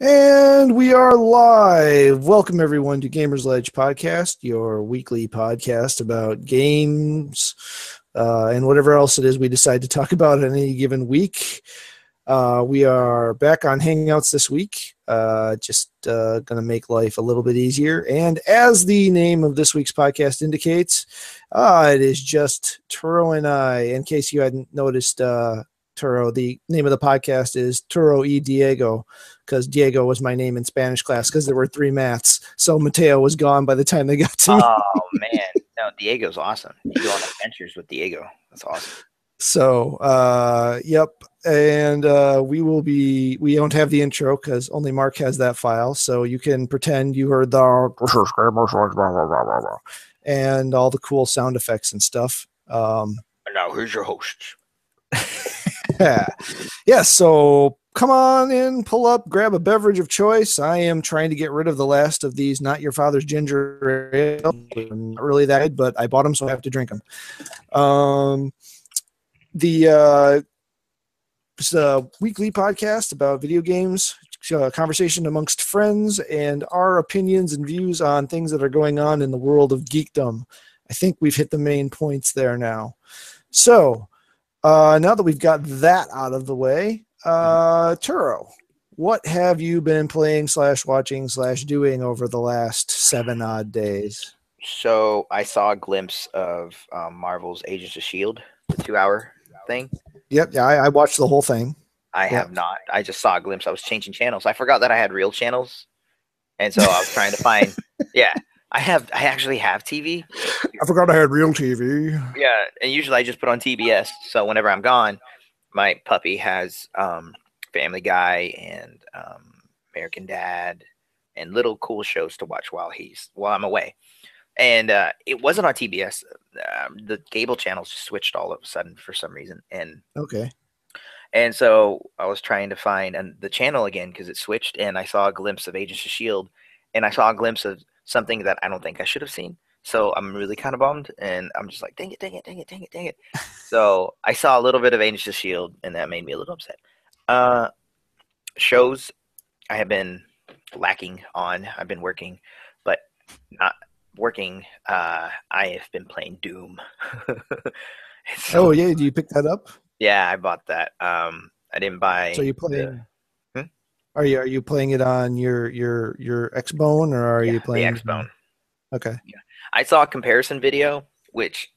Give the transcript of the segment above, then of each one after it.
And we are live. Welcome, everyone, to Gamersledge Podcast, your weekly podcast about games and whatever else it is we decide to talk about in any given week. We are back on Hangouts this week, just going to make life a little bit easier. And as the name of this week's podcast indicates, it is just Turo and I. In case you hadn't noticed, Turo, the name of the podcast is Turo y Diego, because Diego was my name in Spanish class because there were 3 Matts. So Mateo was gone by the time they got to me. Oh, man. No, Diego's awesome. You go on adventures with Diego. That's awesome. So, yep. And we don't have the intro because only Mark has that file. So you can pretend you heard the and all the cool sound effects and stuff. And now here's your host. Yeah, so come on in, pull up, grab a beverage of choice. I am trying to get rid of the last of these Not Your Father's Ginger Ale. Not really that good, but I bought them, so I have to drink them. It's a weekly podcast about video games, conversation amongst friends, and our opinions and views on things that are going on in the world of geekdom. I think we've hit the main points there now. So, now that we've got that out of the way, Turo, what have you been playing / watching / doing over the last 7 odd days? So I saw a glimpse of Marvel's Agents of S.H.I.E.L.D., the 2-hour thing. Yep, yeah, I watched the whole thing. I have not. I just saw a glimpse. I was changing channels. I forgot that I had real channels, and so I was trying to find. Yeah, I actually have TV. I forgot I had real TV. Yeah, and usually I just put on TBS. So whenever I'm gone, my puppy has Family Guy and American Dad and little cool shows to watch while I'm away. And it wasn't on TBS. The cable channels just switched all of a sudden for some reason. And so I was trying to find the channel again because it switched, and I saw a glimpse of Agents of S.H.I.E.L.D., and I saw a glimpse of something that I don't think I should have seen. So I'm really kind of bummed, and I'm just like, dang it. So I saw a little bit of Agents of S.H.I.E.L.D., and that made me a little upset. Shows I have been lacking on. I've been working, but not working. I have been playing Doom. So, oh, yeah. Do you pick that up? Yeah, I bought that. I didn't buy. So you playing? Are you playing it on your Xbone, or are you playing the Xbone? Okay. Yeah. I saw a comparison video, which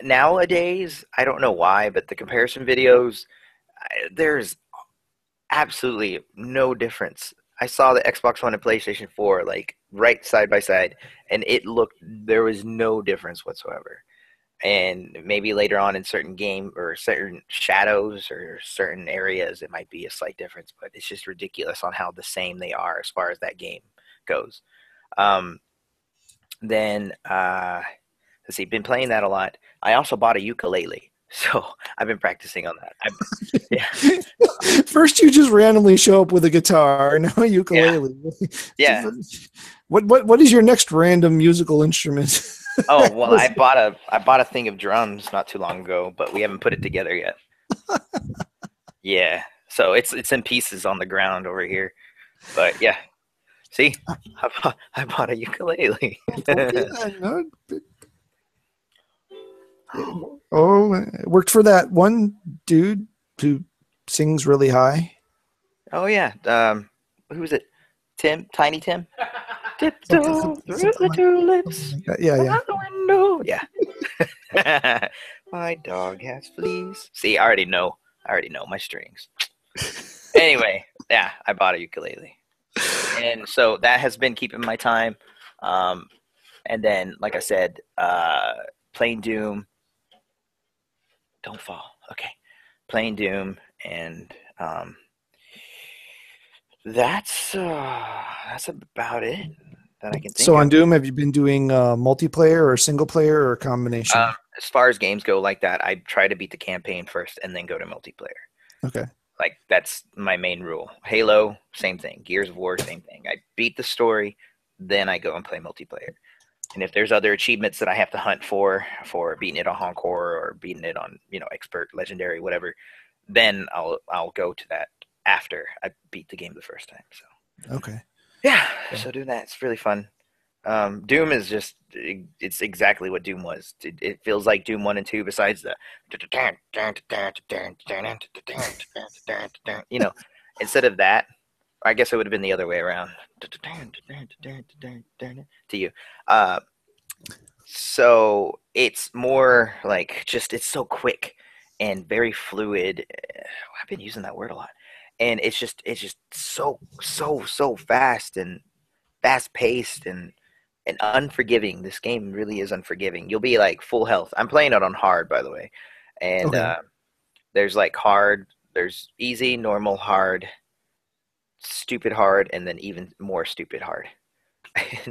nowadays I don't know why, but the comparison videos, there's absolutely no difference. I saw the Xbox One and PlayStation 4 like right side by side, and there was no difference whatsoever. And maybe later on in certain game or certain shadows or certain areas, it might be a slight difference, but it's just ridiculous on how the same they are as far as that game goes. Then let's see, been playing that a lot. I also bought a ukulele, so I've been practicing on that. First, you just randomly show up with a guitar, now a ukulele. Yeah. What is your next random musical instrument? Oh well, I bought a thing of drums not too long ago, but we haven't put it together yet. Yeah, so it's in pieces on the ground over here, but yeah. See, I bought a ukulele. Oh, it worked for that one dude who sings really high. Oh yeah, who was it? Tiny Tim. Tiptoe through the tulips. Yeah. Out the window. Yeah. My dog has fleas. See, I already know my strings. Anyway, yeah, I bought a ukulele. And so that has been keeping my time. And then, like I said, playing Doom. Don't fall. Okay. Playing Doom, and that's about it that I can think of. So on Doom, have you been doing multiplayer or single player or a combination? As far as games go like that, I try to beat the campaign first and then go to multiplayer. Okay. Like, that's my main rule. Halo, same thing. Gears of War, same thing. I beat the story, then I go and play multiplayer. And if there's other achievements that I have to hunt for beating it on Encore or beating it on, expert, legendary, whatever, then I'll go to that after I beat the game the first time. So Okay. Yeah, Yeah. so doing that, it's really fun. Doom is just, it's exactly what Doom was. It feels like Doom 1 and 2, besides the, you know, instead of that, I guess it would have been the other way around to you. Uh, so it's more like just, it's so quick and very fluid. I've been using that word a lot. And it's just so fast and fast paced and unforgiving. This game really is unforgiving. You'll be like full health. I'm playing it on hard, by the way. And Okay. there's like hard, there's easy, normal, hard, stupid hard, and then even more stupid hard.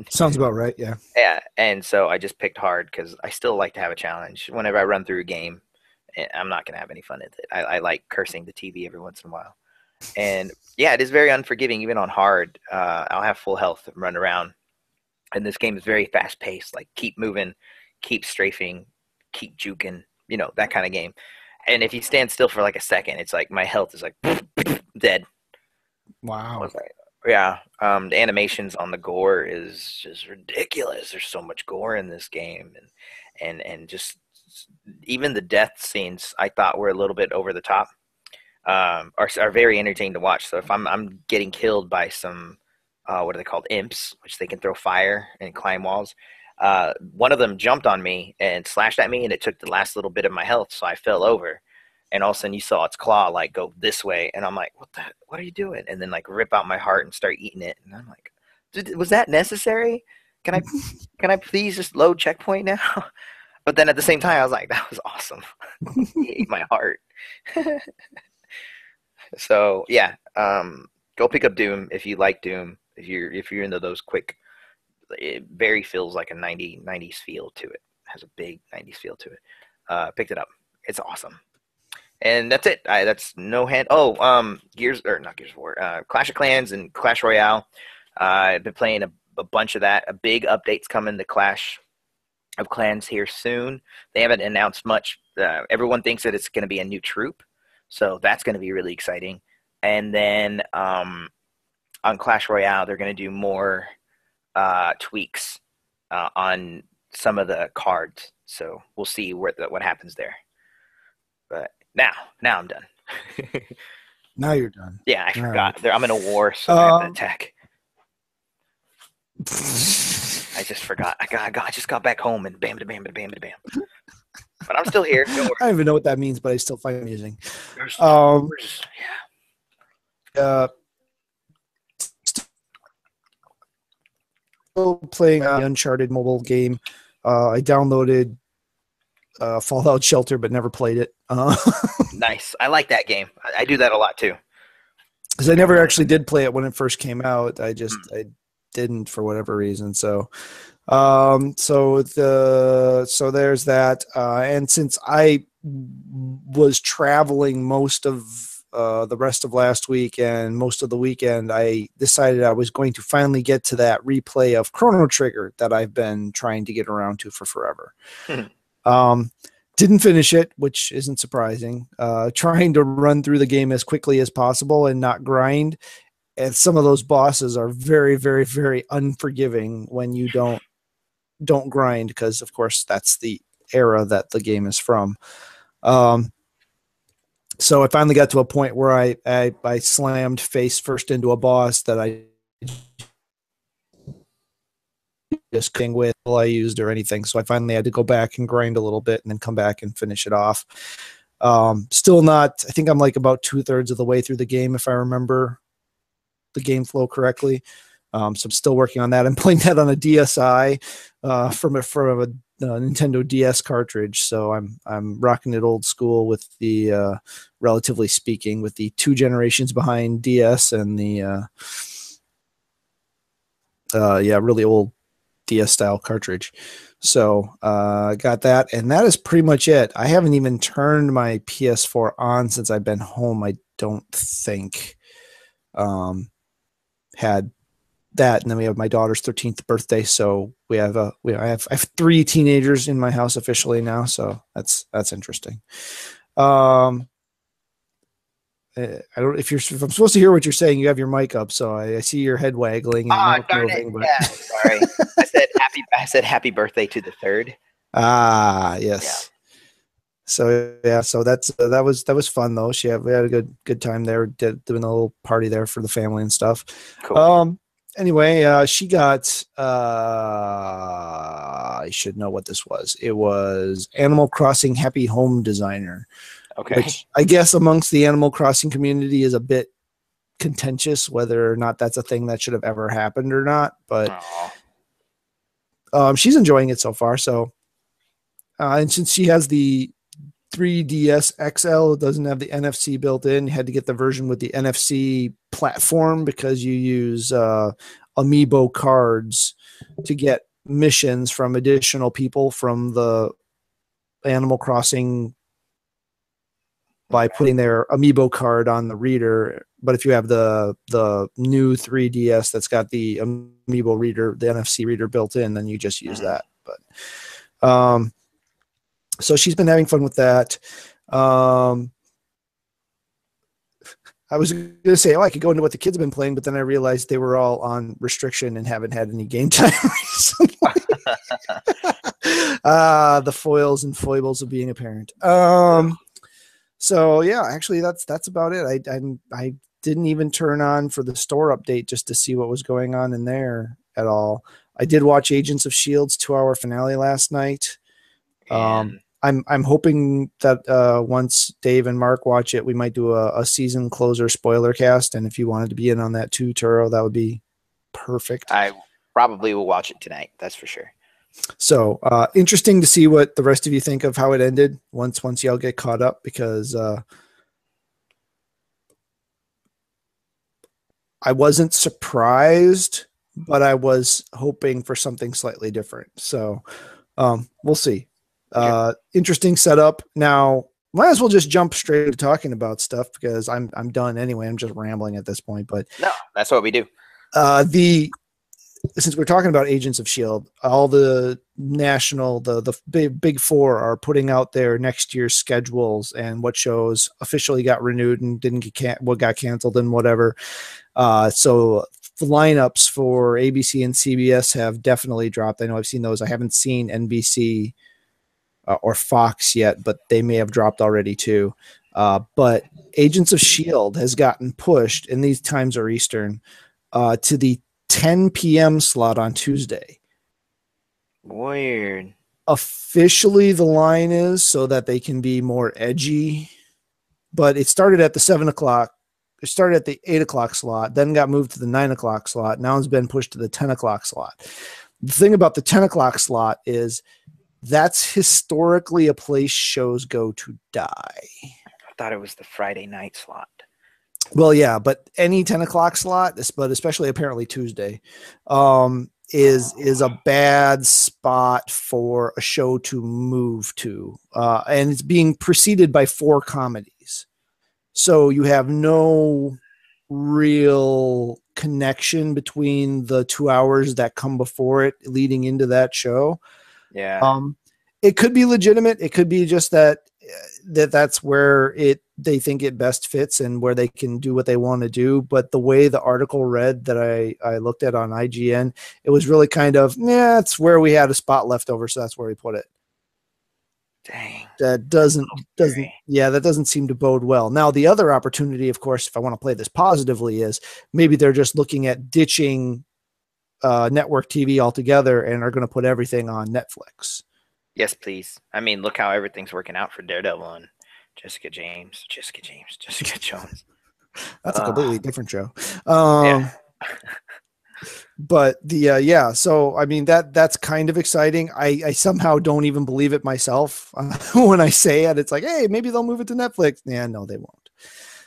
Sounds about right. Yeah. Yeah, and so I just picked hard because I still like to have a challenge. Whenever I run through a game, I'm not going to have any fun with it. I like cursing the TV every once in a while. And yeah, it is very unforgiving, even on hard. I'll have full health and run around. And this game is very fast paced, like keep moving, keep strafing, keep juking, that kind of game. And if you stand still for like a second, it's like my health is like dead. Wow. Yeah, the animations on the gore is just ridiculous. There's so much gore in this game, and just even the death scenes I thought were a little bit over the top. Are very entertaining to watch. So if I'm getting killed by some what are they called, imps, which they can throw fire and climb walls. One of them jumped on me and slashed at me, and it took the last little bit of my health, so I fell over. And all of a sudden, you saw its claw like go this way, and I'm like, What are you doing?" And then like rip out my heart and start eating it. And I'm like, was that necessary? Can I please just load checkpoint now? But then at the same time, I was like, that was awesome. He ate my heart. So yeah, go pick up Doom if you like Doom. If you're into those quick, it very feels like a 90s feel to it. Has a big 90s feel to it. Picked it up. It's awesome. And that's it. That's no hand. Oh, not Gears of War. Clash of Clans and Clash Royale. I've been playing a bunch of that. A big update's coming to Clash of Clans here soon. They haven't announced much. Everyone thinks that it's going to be a new troop, so that's going to be really exciting. And then on Clash Royale, they're going to do more tweaks on some of the cards. So we'll see what happens there. But now I'm done. Now you're done. Yeah, I All forgot. right. I'm in a war, so I have to attack. I just forgot. I just got back home and bam, bam, bam, bam, bam. But I'm still here. Don't worry. I don't even know what that means, but I still find it amusing. There's, yeah. Still playing the Uncharted mobile game. I downloaded Fallout Shelter, but never played it. Nice. I like that game. I do that a lot too. Because I never actually did play it when it first came out. I didn't for whatever reason. So there's that. And since I was traveling most of the rest of last week and most of the weekend, I decided I was going to finally get to that replay of Chrono Trigger that I've been trying to get around to for forever. Didn't finish it, which isn't surprising. Trying to run through the game as quickly as possible and not grind. And some of those bosses are very, very, very unforgiving when you don't grind, because of course that's the era that the game is from. So I finally got to a point where I slammed face first into a boss that I just couldn't with all I used or anything. So I finally had to go back and grind a little bit and then come back and finish it off. Still not, I think I'm like about 2/3 of the way through the game, if I remember the game flow correctly. So I'm still working on that. I'm playing that on a DSi from a Nintendo DS cartridge. So I'm rocking it old school with the relatively speaking, with the 2 generations behind DS and the really old DS style cartridge. So got that, and that is pretty much it. I haven't even turned my PS4 on since I've been home. I don't think. Had that, and then we have my daughter's 13th birthday, so I have 3 teenagers in my house officially now, so that's interesting. I don't if I'm supposed to hear what you're saying. You have your mic up, so I see your head waggling and Ah, mouth darn it. moving. But Yeah, sorry. I said happy birthday to the third. yes. So yeah, so that was fun though. We had a good time there, doing a little party there for the family and stuff. Cool. Anyway, she got I should know what this was. It was Animal Crossing Happy Home Designer, Okay. which I guess amongst the Animal Crossing community is a bit contentious whether or not that's a thing that should have ever happened or not. But she's enjoying it so far. So, and since she has the 3DS XL, it doesn't have the NFC built in. You had to get the version with the NFC platform because you use amiibo cards to get missions from additional people from the Animal Crossing by putting their amiibo card on the reader. But if you have the new 3DS that's got the amiibo reader, the NFC reader built in, then you just use that. But so she's been having fun with that. I was going to say, I could go into what the kids have been playing, but then I realized they were all on restriction and haven't had any game time recently. The foils and foibles of being a parent. So yeah, actually that's about it. I didn't even turn on for the store update just to see what was going on in there at all. I did watch Agents of S.H.I.E.L.'s 2-hour finale last night. I'm hoping that once Dave and Mark watch it, we might do a season closer spoiler cast. And if you wanted to be in on that too, Turo, that would be perfect. I probably will watch it tonight. That's for sure. So interesting to see what the rest of you think of how it ended once y'all get caught up, because I wasn't surprised, but I was hoping for something slightly different. So we'll see. Interesting setup. Now, might as well just jump straight to talking about stuff because I'm done anyway. I'm just rambling at this point. But no, that's what we do. Since we're talking about Agents of S.H.I.E.L.D., all the the big four are putting out their next year's schedules and what shows officially got renewed and didn't what got canceled and whatever. So the lineups for ABC and CBS have definitely dropped. I know I've seen those. I haven't seen NBC or Fox yet, but they may have dropped already too. But Agents of S.H.I.E.L.D. has gotten pushed, and these times are Eastern, to the 10 p.m. slot on Tuesday. Weird. Officially, the line is so that they can be more edgy, but it started at the 7 o'clock. It started at the 8 o'clock slot, then got moved to the 9 o'clock slot. Now it's been pushed to the 10 o'clock slot. The thing about the 10 o'clock slot is that's historically a place shows go to die. I thought it was the Friday night slot. Well, yeah, but any 10 o'clock slot, but especially apparently Tuesday, is a bad spot for a show to move to. And it's being preceded by 4 comedies. So you have no real connection between the 2 hours that come before it leading into that show. Yeah. It could be legitimate. It could be just that's where they think it best fits and where they can do what they want to do. But the way the article read that I looked at on IGN, it was really kind of, it's where we had a spot left over, so that's where we put it. Dang. That doesn't seem to bode well. Now, the other opportunity, of course, if I want to play this positively, is maybe they're just looking at ditching network TV altogether and are going to put everything on Netflix. Yes, please. I mean, look how everything's working out for Daredevil and Jessica Jones. That's a completely different show. Yeah. But so I mean that's kind of exciting. I somehow don't even believe it myself when I say it. It's like, hey, maybe they'll move it to Netflix. Yeah, no, they won't.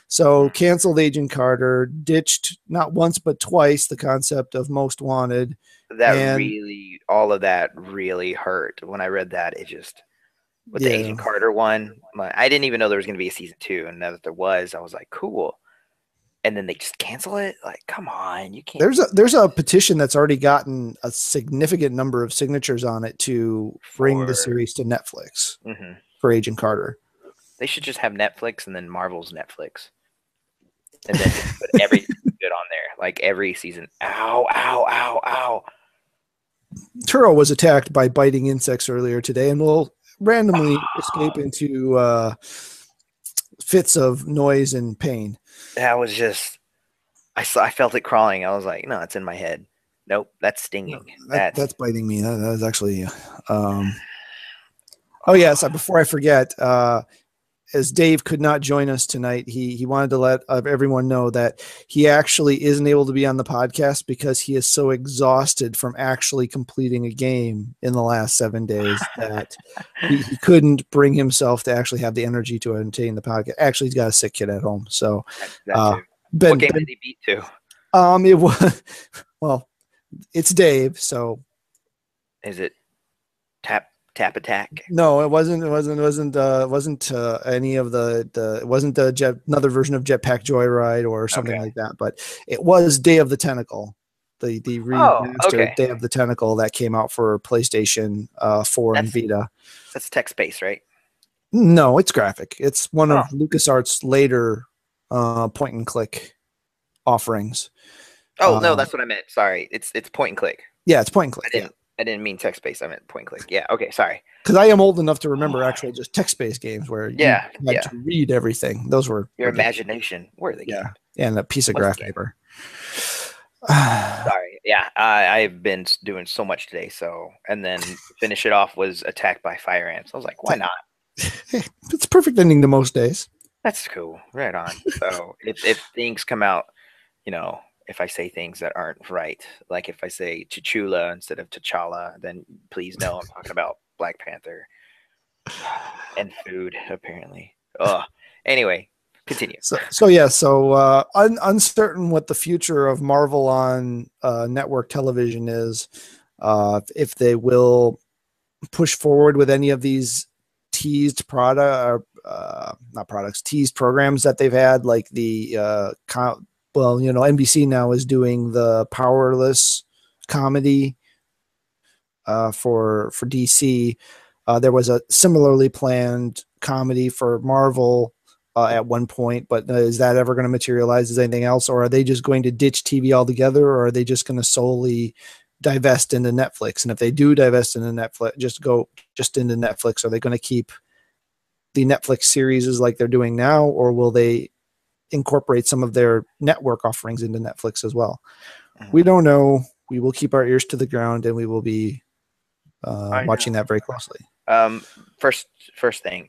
So canceled Agent Carter, ditched not once but twice the concept of Most Wanted. All of that really hurt when I read that. It just, with the Agent Carter one, I didn't even know there was going to be a season 2, and now that there was, I was like, cool. And then they just cancel it. Like, come on, you can't. There's a petition that's already gotten a significant number of signatures on it to bring the series to Netflix for Agent Carter. They should just have Netflix and then Marvel's Netflix. and then just put everything good on there, like every season. Ow, ow, ow, ow. Turo was attacked by biting insects earlier today and will randomly escape into fits of noise and pain. That was just, I felt it crawling. I was like, no, it's in my head. Nope, that's stinging. That's biting me. That was actually. Oh yes, before I forget, as Dave could not join us tonight, he wanted to let everyone know that he actually isn't able to be on the podcast because he is so exhausted from actually completing a game in the last 7 days that he couldn't bring himself to actually have the energy to entertain the podcast. Actually, he's got a sick kid at home. So, what game did he beat to? It was, well, it's Dave. So, is it Tap Attack? No, it wasn't any of the it wasn't another version of Jetpack Joyride or something like that, but it was Day of the Tentacle, the remastered Day of the Tentacle that came out for PlayStation 4 and Vita. That's text-based, right? No, it's graphic. It's one of LucasArts' later point and click offerings. Oh no, that's what I meant. Sorry, it's point and click. Yeah, it's point and click. I didn't mean text-based. I meant point and click. Yeah. Okay. Sorry. Because I am old enough to remember actual just text-based games where you had to read everything. Those were your imagination. Where the game? And a piece of graph paper. Sorry. Yeah. I've been doing so much today. So, and then finish it off was attacked by fire ants. I was like, why not? It's a perfect ending to most days. That's cool. Right on. So if things come out, if I say things that aren't right, like if I say Chichula instead of T'Challa, then please know I'm talking about Black Panther and food, apparently. Anyway, continue. So uncertain what the future of Marvel on network television is, if they will push forward with any of these teased teased programs that they've had, like the NBC now is doing the Powerless comedy for DC. There was a similarly planned comedy for Marvel at one point, but is that ever going to materialize as anything else, or are they just going to ditch TV altogether, or are they just going to solely divest into Netflix? And if they do divest into Netflix, just into Netflix, are they going to keep the Netflix series like they're doing now, or will they incorporate some of their network offerings into Netflix as well? We don't know. We will keep our ears to the ground, and we will be watching that very closely. First thing,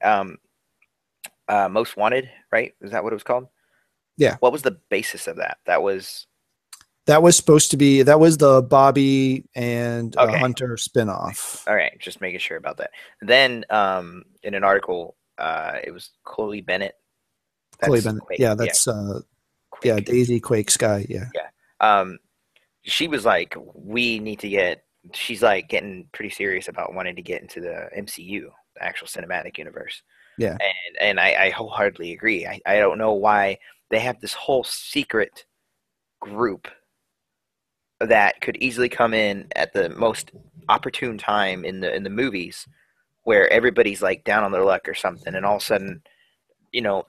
Most Wanted, right? Is that what it was called? Yeah. What was the basis of that? That was supposed to be, that was the Bobby and Hunter spinoff. All right. Just making sure about that. Then in an article, it was Chloe Bennett. Chloe Bennett. Quake. Yeah, that's Daisy, Quake, Sky. Yeah. She was like, we need to get. She's like getting pretty serious about wanting to get into the MCU, the actual cinematic universe. Yeah. And I wholeheartedly agree. I don't know why they have this whole secret group that could easily come in at the most opportune time in the movies, where everybody's like down on their luck or something, and all of a sudden,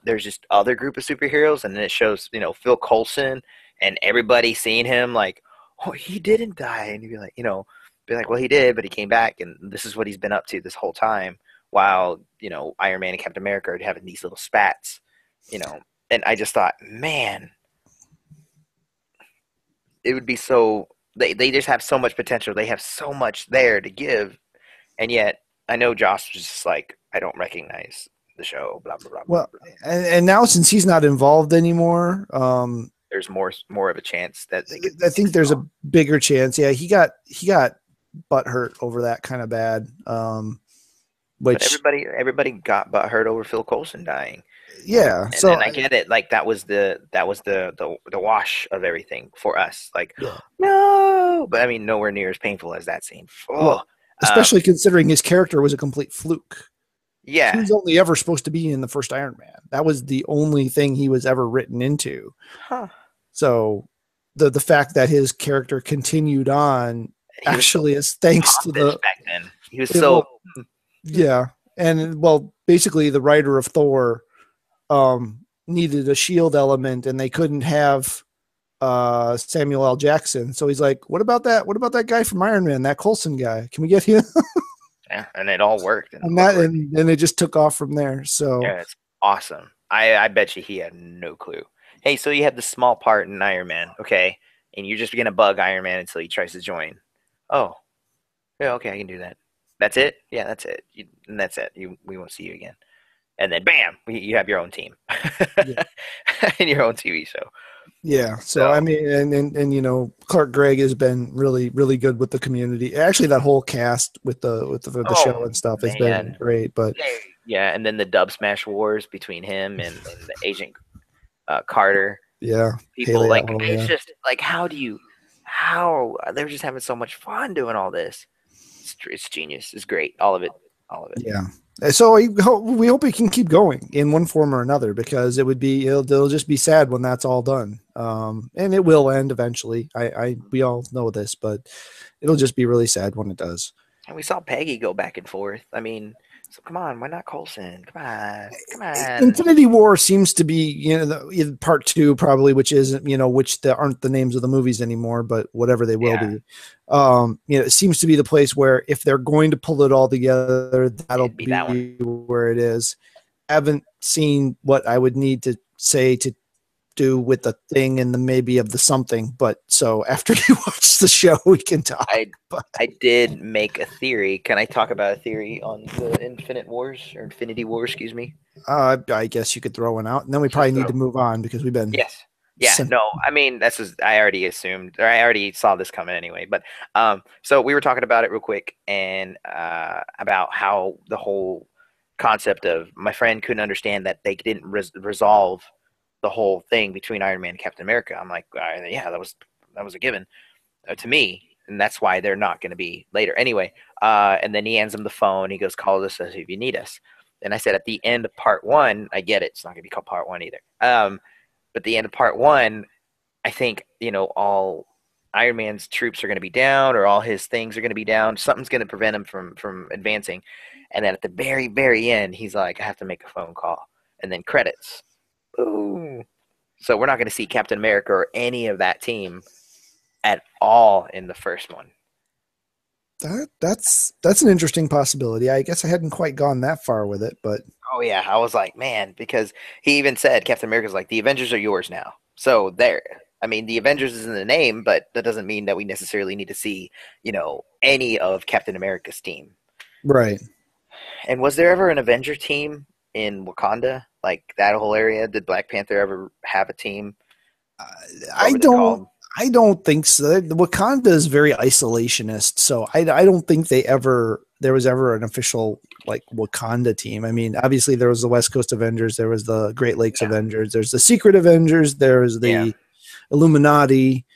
there's just other group of superheroes, and then it shows, Phil Coulson, and everybody seeing him like, oh, he didn't die, and you'd be like, well, he did, but he came back, and this is what he's been up to this whole time, while Iron Man and Captain America are having these little spats, and I just thought, man, it would be so. They just have so much potential. They have so much there to give, and yet I know Josh was just like, I don't recognize the show, blah blah blah. Well, and now since he's not involved anymore, there's more of a chance that they could. I think there's a bigger chance. Yeah, he got butt hurt over that kind of bad. Which but everybody got butt hurt over Phil Coulson dying. Yeah, and so I get it. Like that was the wash of everything for us. Like no, but I mean nowhere near as painful as that scene. Well, especially considering his character was a complete fluke. Yeah, he was only ever supposed to be in the first Iron Man. That was the only thing he was ever written into. Huh. So the fact that his character continued on actually is thanks to the back then. He was so yeah, and basically the writer of Thor needed a shield element, and they couldn't have Samuel L. Jackson. So he's like, "What about that? What about that guy from Iron Man? That Coulson guy? Can we get him?" Yeah, and it all worked. And that, and it just took off from there. So yeah, it's awesome. I bet you he had no clue. Hey, so you have the small part in Iron Man, okay, and you're just gonna bug Iron Man until he tries to join. Oh, yeah, okay, I can do that. That's it. Yeah, that's it. And that's it. We won't see you again. And then, bam, you have your own team yeah. and your own TV show. Yeah. So I mean, and you know, Clark Gregg has been really, really good with the community. Actually, that whole cast with the show and stuff has been great. But yeah, and then the Dub Smash Wars between him and the Agent Carter. Yeah. People like it's just like how they're just having so much fun doing all this. It's genius. It's great. All of it. Yeah. So we hope it can keep going in one form or another, because it'll just be sad when that's all done. And it will end eventually. We all know this, but it'll just be really sad when it does. And we saw Peggy go back and forth. I mean, so come on, why not Coulson? Come on. Infinity War seems to be, you know, part 2 probably, which isn't, you know, which aren't the names of the movies anymore, but whatever they will be. You know, it seems to be the place where if they're going to pull it all together, that'll be where it is. I haven't seen what I would need to say to do with the thing and the maybe of the something, but so after you watch the show, we can talk. I did make a theory. Can I talk about a theory on the Infinity War, excuse me? I guess you could throw one out, and then we probably need to move on because we've been no, I mean, I already assumed, or I already saw this coming anyway, but so we were talking about it real quick, and about how the whole concept of my friend couldn't understand that they didn't resolve the whole thing between Iron Man and Captain America. I'm like, yeah, that was a given to me, and that's why they're not going to be later anyway. And then he hands him the phone. He goes, "Call us if you need us." And I said, at the end of part 1, I get it. It's not going to be called part 1 either. But the end of part 1, I think, you know, all Iron Man's troops are going to be down, or all his things are going to be down. Something's going to prevent him from advancing. And then at the very, very end, he's like, I have to make a phone call. And then credits. Boom. So we're not going to see Captain America or any of that team at all in the first one. That's an interesting possibility. I guess I hadn't quite gone that far with it, but oh yeah, I was like, man, because he even said, Captain America's like, the Avengers are yours now. So there. I mean, the Avengers is in the name, but that doesn't mean that we necessarily need to see, you know, any of Captain America's team. Right. And was there ever an Avenger team in Wakanda? Like that whole area? Did Black Panther ever have a team? I don't think so. Wakanda is very isolationist, so I don't think there was ever an official like Wakanda team. I mean, obviously there was the West Coast Avengers, there was the Great Lakes Avengers, there's the Secret Avengers, there's the Illuminati,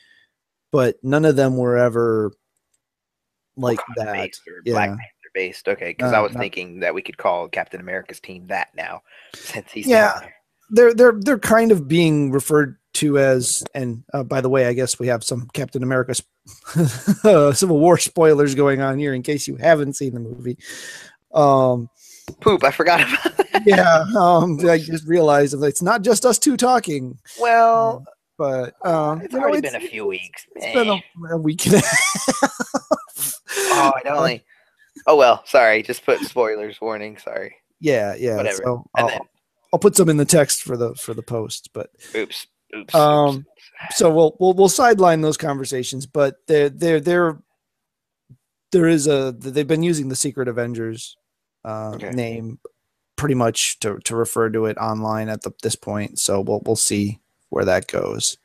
but none of them were ever like Wakanda that. Black Panther based. Okay, because I was thinking that we could call Captain America's team that now, since he's down there. They're kind of being referred to as, and by the way, I guess we have some Captain America Civil War spoilers going on here in case you haven't seen the movie. Poop, I forgot about that. Yeah, I just realized it's not just us two talking. Well, but it's already been a few weeks. It's been a week and a half. Oh well, sorry. Just put spoilers warning. Sorry. Yeah. Whatever. So I'll put some in the text for the post. But oops. So we'll sideline those conversations. But they've been using the Secret Avengers name pretty much to refer to it online at this point. So we'll see where that goes.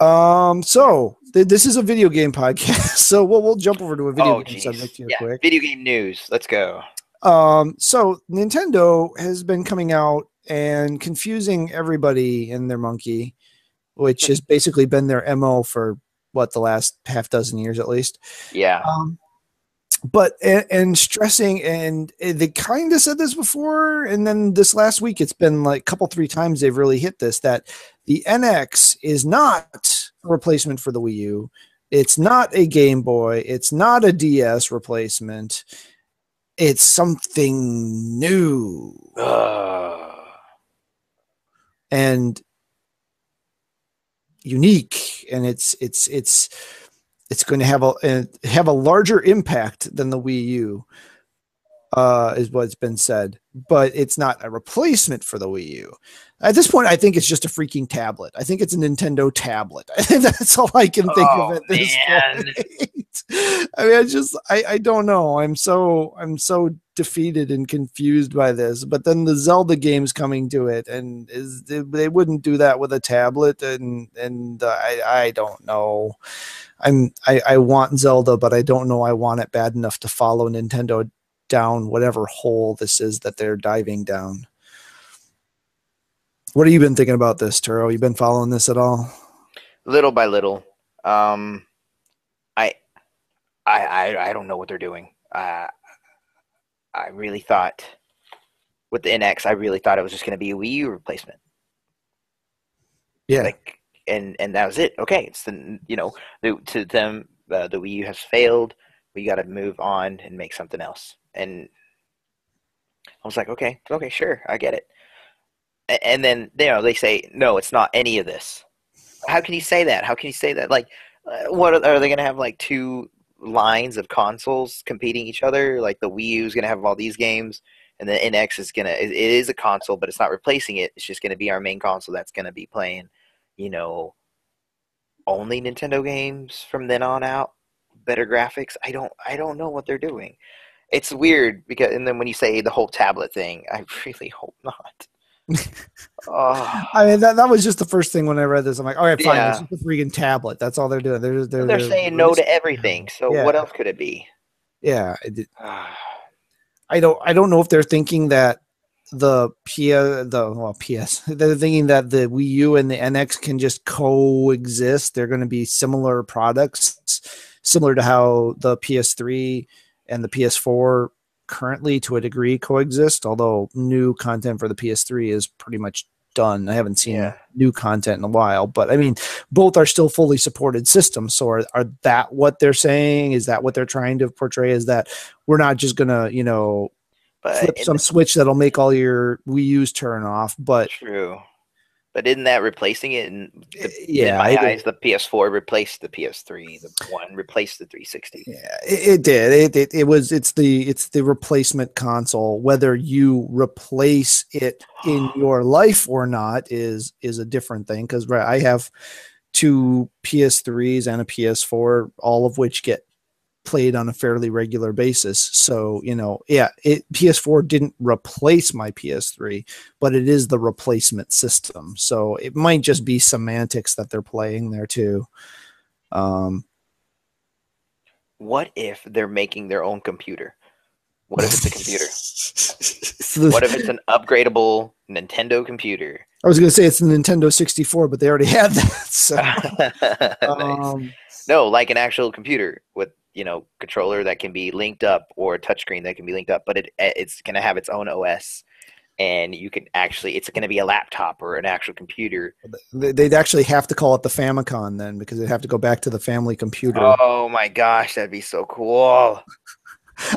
So this is a video game podcast, so we'll jump over to a video game subject here quick. Video game news. Let's go. So Nintendo has been coming out and confusing everybody and their monkey, which has basically been their MO for the last half dozen years at least. Yeah. But stressing, and they kind of said this before, and then this last week it's been like a couple 3 times they've really hit this, that the NX is not a replacement for the Wii U. It's not a Game Boy. It's not a DS replacement. It's something new. and unique, and it's going to have a larger impact than the Wii U, is what's been said, but it's not a replacement for the Wii U. At this point, I think it's just a freaking tablet. I think it's a Nintendo tablet. I think that's all I can think of at this point. I mean, I don't know. I'm so defeated and confused by this. But then the Zelda game's coming to it, and they wouldn't do that with a tablet, and I don't know. I want Zelda, but I don't know I want it bad enough to follow Nintendo down whatever hole this is that they're diving down. What have you been thinking about this, Turo? You been following this at all? Little by little. I don't know what they're doing. I really thought with the NX, I really thought it was just going to be a Wii U replacement. Yeah. And that was it. Okay, it's to them, the Wii U has failed. We got to move on and make something else. And I was like, okay, sure, I get it. And then they say, no, it's not any of this. How can you say that? Like, what are they going to have, like 2 lines of consoles competing each other? Like the Wii U is going to have all these games, and the NX is it is a console, but it's not replacing it. It's just going to be our main console that's going to be playing, only Nintendo games from then on out. Better graphics. I don't know what they're doing. It's weird and then when you say the whole tablet thing, I really hope not. Oh. I mean, that was just the first thing when I read this. I'm like, all right, fine. Yeah. It's just a freaking tablet. That's all they're doing. They're saying no to everything. So what else could it be? Yeah. I don't know if they're thinking that they're thinking that the Wii U and the NX can just coexist. They're going to be similar products, similar to how the PS3 and the PS4 currently to a degree coexist, although new content for the PS3 is pretty much done. I haven't seen new content in a while, but I mean, both are still fully supported systems. So are that what they're saying? Is that what they're trying to portray? Is that we're not just gonna, flip some switch that'll make all your Wii U's turn off? But true. But isn't that replacing it? In my eyes, the PS4 replaced the PS3. The one replaced the 360. Yeah, it did. It's the replacement console. Whether you replace it in your life or not is a different thing. Because I have 2 PS3s and a PS4, all of which get played on a fairly regular basis. So, PS4 didn't replace my PS3, but it is the replacement system. So it might just be semantics that they're playing there too. What if they're making their own computer? What if it's a computer? What if it's an upgradable Nintendo computer? I was going to say it's a Nintendo 64, but they already had that. So. Nice. No, like an actual computer with controller that can be linked up, or a touchscreen that can be linked up, but it's going to have its own OS, and you can it's going to be a laptop or an actual computer. They'd actually have to call it the Famicom then, because they'd have to go back to the family computer. Oh my gosh, that'd be so cool.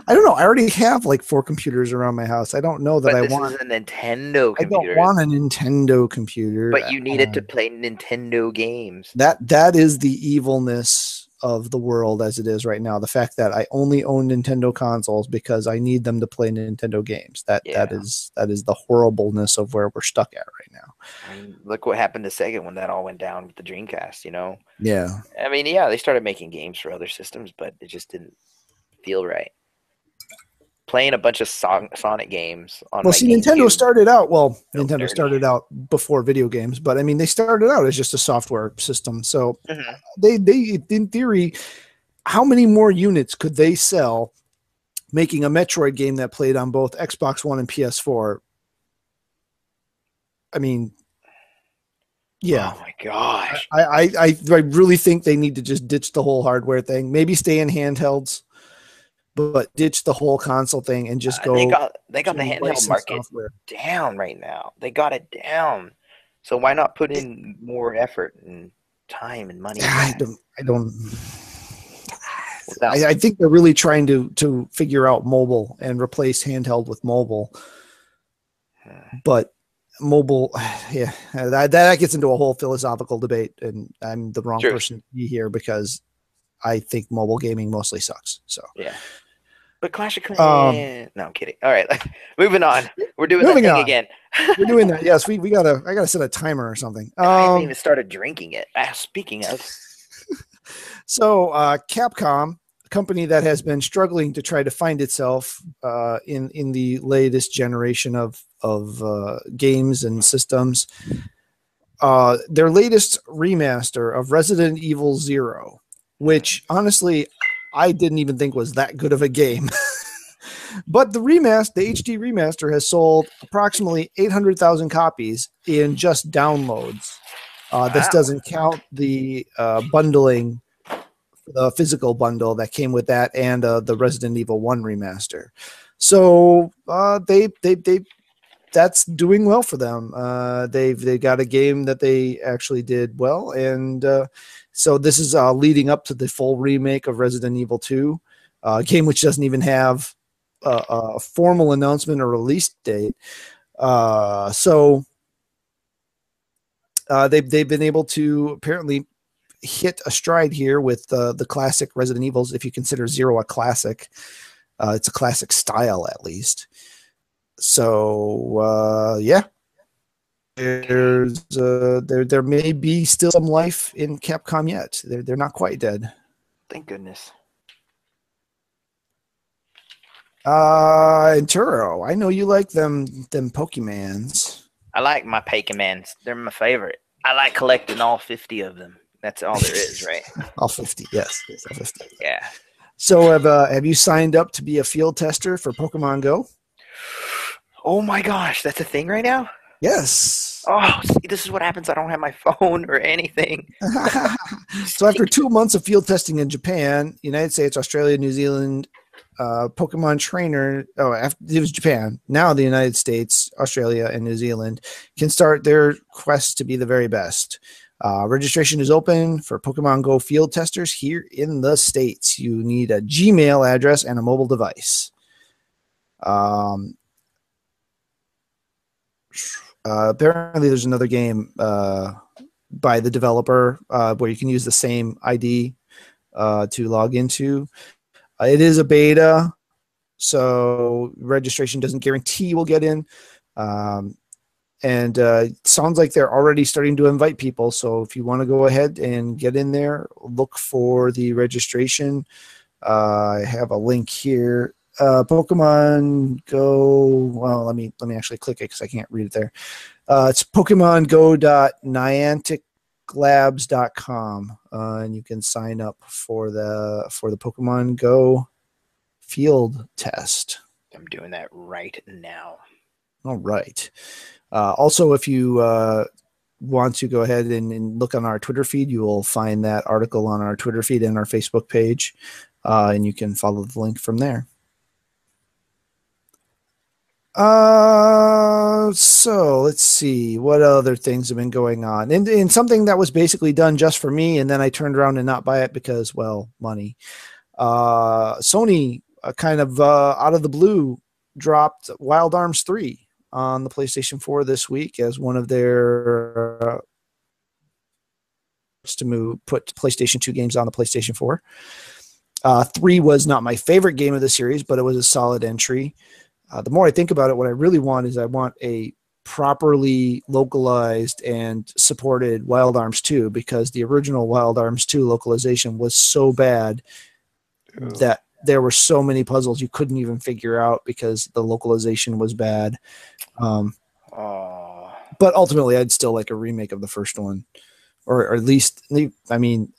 I don't know. I already have like 4 computers around my house. I don't know that this is a Nintendo computer. I don't want a Nintendo computer. But you need it to play Nintendo games. That is the evilness of the world as it is right now. The fact that I only own Nintendo consoles because I need them to play Nintendo games. That is the horribleness of where we're stuck at right now. I mean, look what happened to Sega when that all went down with the Dreamcast, Yeah. I mean, they started making games for other systems, but it just didn't feel right. Playing a bunch of Sonic games on Nintendo started out Nintendo started out before video games, but I mean they started out as just a software system. So they in theory, how many more units could they sell making a Metroid game that played on both Xbox One and PS4? I mean, yeah. Oh my gosh. I really think they need to just ditch the whole hardware thing. Maybe stay in handhelds, but ditch the whole console thing and just go. They got the handheld market down right now. They got it down. So why not put in more effort and time and money? I think they're really trying to figure out mobile and replace handheld with mobile. But mobile, yeah, that gets into a whole philosophical debate, and I'm the wrong True. person to be here because I think mobile gaming mostly sucks. So Yeah. But Clash of Clans. No, I'm kidding. All right, moving on. We're doing that moving thing on. again. We're doing that. Yes, we gotta. I gotta set a timer or something. And I haven't even started drinking it. Speaking of, So Capcom, a company that has been struggling to try to find itself in the latest generation of games and systems, their latest remaster of Resident Evil Zero, which honestly I didn't even think was that good of a game. But the HD remaster, has sold approximately 800,000 copies in just downloads. This wow. doesn't count the bundling, the physical bundle that came with that, and the Resident Evil 1 remaster. So they that's doing well for them. They got a game that they actually did well, and so this is leading up to the full remake of Resident Evil 2, a game which doesn't even have a formal announcement or release date. So they've been able to apparently hit a stride here with the classic Resident Evils. If you consider Zero a classic, it's a classic style at least. So yeah, there's there may be still some life in Capcom yet. They're not quite dead. Thank goodness. And Turo, I know you like them Pokemans. I like my Pokemans. They're my favorite. I like collecting all 50 of them. That's all there is, right? All 50, yes, all 50. Yeah. So have you signed up to be a field tester for Pokemon Go? Oh my gosh, that's a thing right now? Yes. Oh, see, this is what happens. I don't have my phone or anything. So after 2 months of field testing in Japan, United States, Australia, New Zealand, Pokemon trainer, it was Japan. Now the United States, Australia, and New Zealand can start their quest to be the very best. Registration is open for Pokemon Go field testers here in the States. You need a Gmail address and a mobile device. Apparently there's another game by the developer where you can use the same ID to log into. It is a beta, so registration doesn't guarantee you will get in. And it sounds like they're already starting to invite people. So if you want to go ahead and get in there, look for the registration. I have a link here. Pokemon Go. Well, let me actually click it because I can't read it there. It's PokemonGo.nianticlabs.com, and you can sign up for the Pokemon Go field test. I'm doing that right now. All right. Also, if you want to go ahead and look on our Twitter feed, you will find that article on our Twitter feed and our Facebook page, and you can follow the link from there. So let's see what other things have been going on. And something that was basically done just for me, and then I turned around and not buy it because, well, money. Sony kind of out of the blue dropped Wild Arms 3 on the PlayStation 4 this week as one of their to put PlayStation 2 games on the PlayStation 4. 3 was not my favorite game of the series, but it was a solid entry. The more I think about it, what I really want is I want a properly localized and supported Wild Arms 2, because the original Wild Arms 2 localization was so bad that there were so many puzzles you couldn't even figure out because the localization was bad. But ultimately, I'd still like a remake of the first one, or at least, I mean,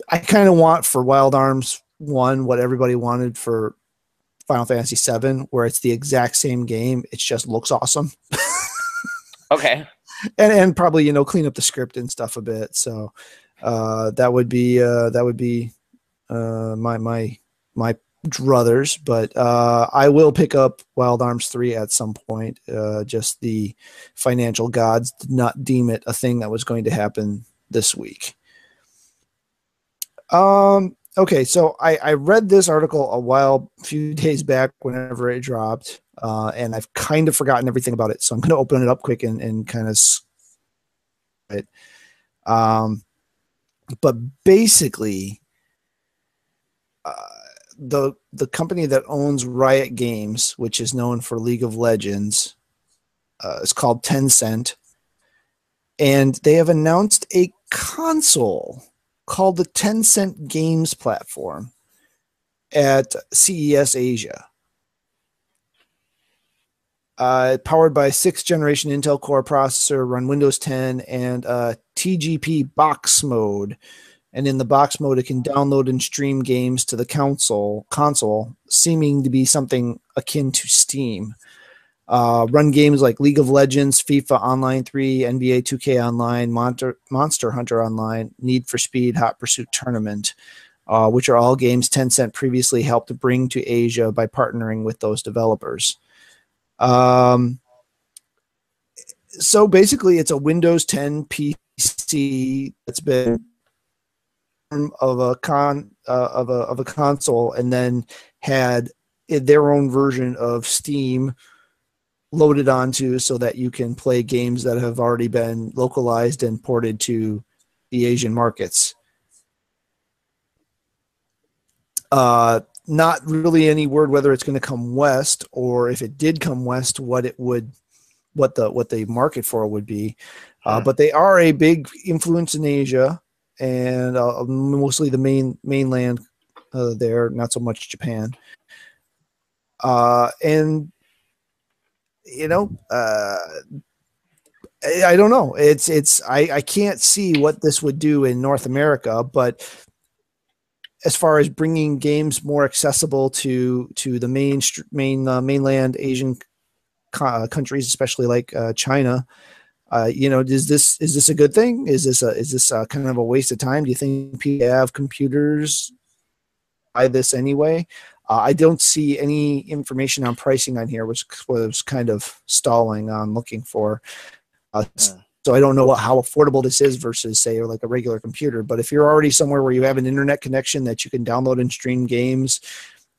I kind of want for Wild Arms 1 what everybody wanted for Final Fantasy VII, where it's the exact same game. It just looks awesome. Okay. And probably, you know, clean up the script and stuff a bit. So that would be my druthers. But I will pick up Wild Arms 3 at some point. Just the financial gods did not deem it a thing that was going to happen this week. Okay, so I read this article a few days back whenever it dropped. and I've kind of forgotten everything about it. So I'm going to open it up quick and kind of it. But basically, the company that owns Riot Games, which is known for League of Legends, is called Tencent, and they have announced a console called the Tencent Games Platform at CES Asia. Powered by 6th generation Intel Core processor, run Windows 10 and TGP box mode. And in the box mode, it can download and stream games to the console, seeming to be something akin to Steam. Run games like League of Legends, FIFA Online 3, NBA 2K Online, Monster Hunter Online, Need for Speed, Hot Pursuit Tournament, which are all games Tencent previously helped to bring to Asia by partnering with those developers. So basically, it's a Windows 10 PC that's been of a console, and then had their own version of Steam loaded onto, so that you can play games that have already been localized and ported to the Asian markets. Not really any word whether it's going to come west, or if it did come west, what the market for it would be. But they are a big influence in Asia, and mostly the mainland there, not so much Japan. And you know, I don't know. I can't see what this would do in North America, but as far as bringing games more accessible to the mainland Asian countries, especially like China, is this a good thing? Is this kind of a waste of time? Do you think people have computers buy this anyway? I don't see any information on pricing on here, which was kind of stalling on looking for. So I don't know how affordable this is versus, say, like a regular computer. But if you're already somewhere where you have an internet connection that you can download and stream games,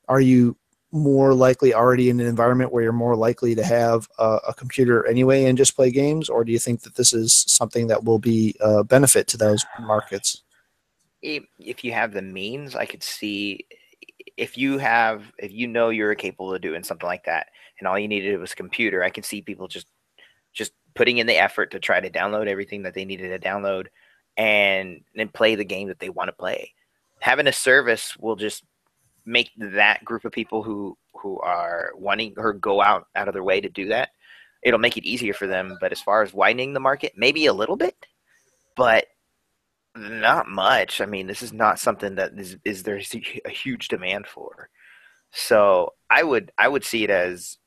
are you more likely already in an environment where you're more likely to have a computer anyway and just play games? Or do you think that this is something that will be a benefit to those markets? If you have the means, I could see if you know you're capable of doing something like that, and all you needed was a computer, I can see people just putting in the effort to try to download everything that they needed to download and then play the game that they want to play. Having a service will just make that group of people who are wanting or go out of their way to do that, it'll make it easier for them. But as far as widening the market, maybe a little bit, but not much. I mean, this is not something that there's a huge demand for. So I would see it as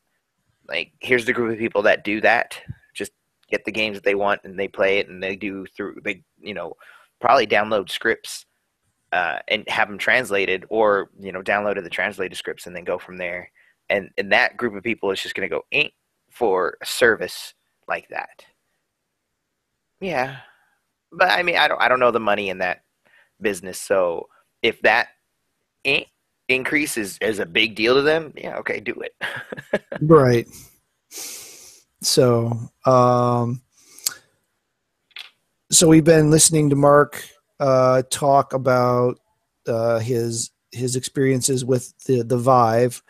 like, here's the group of people that do that. Just get the games that they want and they play it, and they probably download scripts and have them translated, or downloaded the translated scripts and then go from there. And that group of people is just going to go for a service like that. Yeah. But I mean, I don't know the money in that business. So if that increase is a big deal to them, yeah, okay, do it. Right. So, so we've been listening to Mark talk about his experiences with the Vive.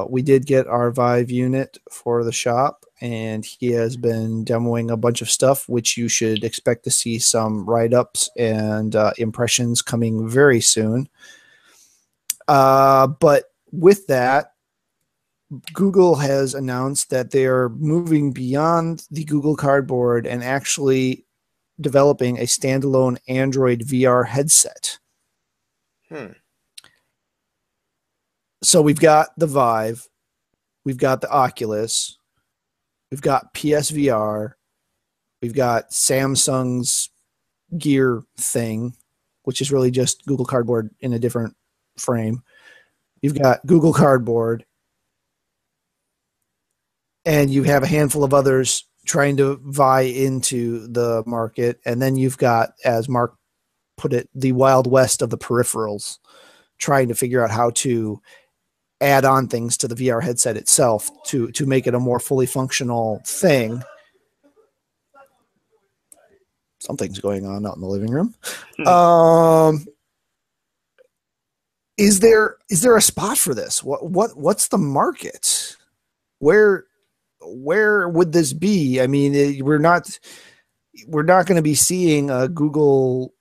We did get our Vive unit for the shop, and he has been demoing a bunch of stuff, which you should expect to see some write-ups and impressions coming very soon. But with that, Google has announced that they are moving beyond the Google Cardboard and actually developing a standalone Android VR headset. So we've got the Vive, we've got the Oculus, we've got PSVR, we've got Samsung's Gear thing, which is really just Google Cardboard in a different frame. You've got Google Cardboard, and you have a handful of others trying to vie into the market. And then you've got, as Mark put it, the Wild West of the peripherals, trying to figure out how to add on things to the VR headset itself to make it a more fully functional thing. Something's going on out in the living room. Is there a spot for this? What's the market? Where would this be? I mean, we're not going to be seeing a Google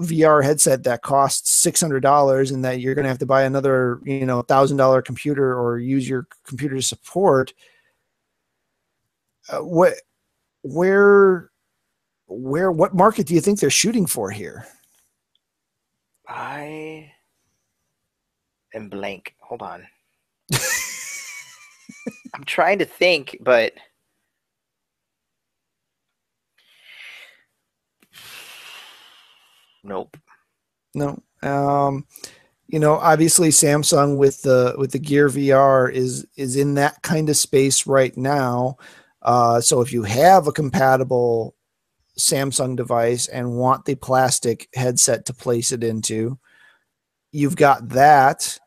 VR headset that costs $600 and that you're going to have to buy another, $1,000 computer or use your computer to support. What market do you think they're shooting for here? I am blank. Hold on. I'm trying to think, but nope. No. Obviously Samsung with the Gear VR is in that kind of space right now. So if you have a compatible Samsung device and want the plastic headset to place it into, you've got that.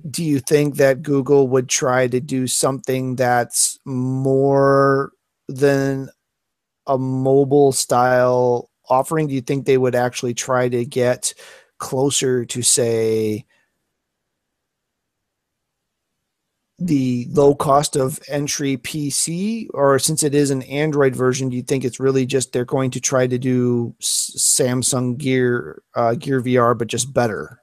Do you think that Google would try to do something that's more than a mobile style offering? Do you think they would actually try to get closer to, say, the low cost of entry PC? Or since it is an Android version, do you think it's really just they're going to try to do Samsung Gear VR, but just better?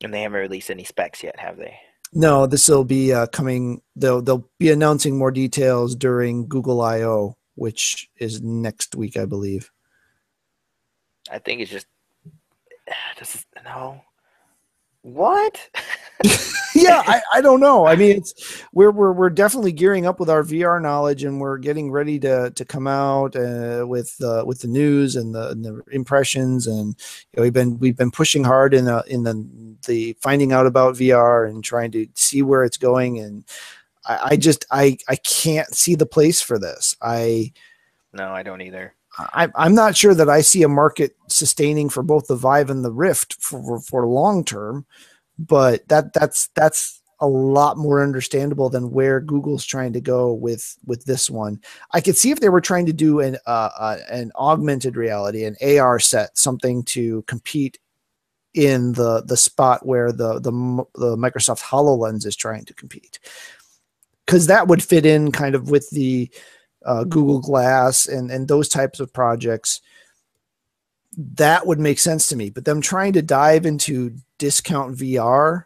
And they haven't released any specs yet, have they? No, this will be coming. They'll be announcing more details during Google I/O, which is next week, I believe. I think it's just no. What? Yeah, I don't know. I mean, we're definitely gearing up with our VR knowledge, and we're getting ready to come out with the news and the impressions, and we've been pushing hard in the finding out about VR and trying to see where it's going, and I can't see the place for this. No, I don't either. I'm not sure that I see a market sustaining for both the Vive and the Rift for long term, but that's a lot more understandable than where Google's trying to go with this one. I could see if they were trying to do an augmented reality, an AR set, something to compete in the spot where the Microsoft HoloLens is trying to compete, because that would fit in kind of with the Google Glass and those types of projects. That would make sense to me. But them trying to dive into discount VR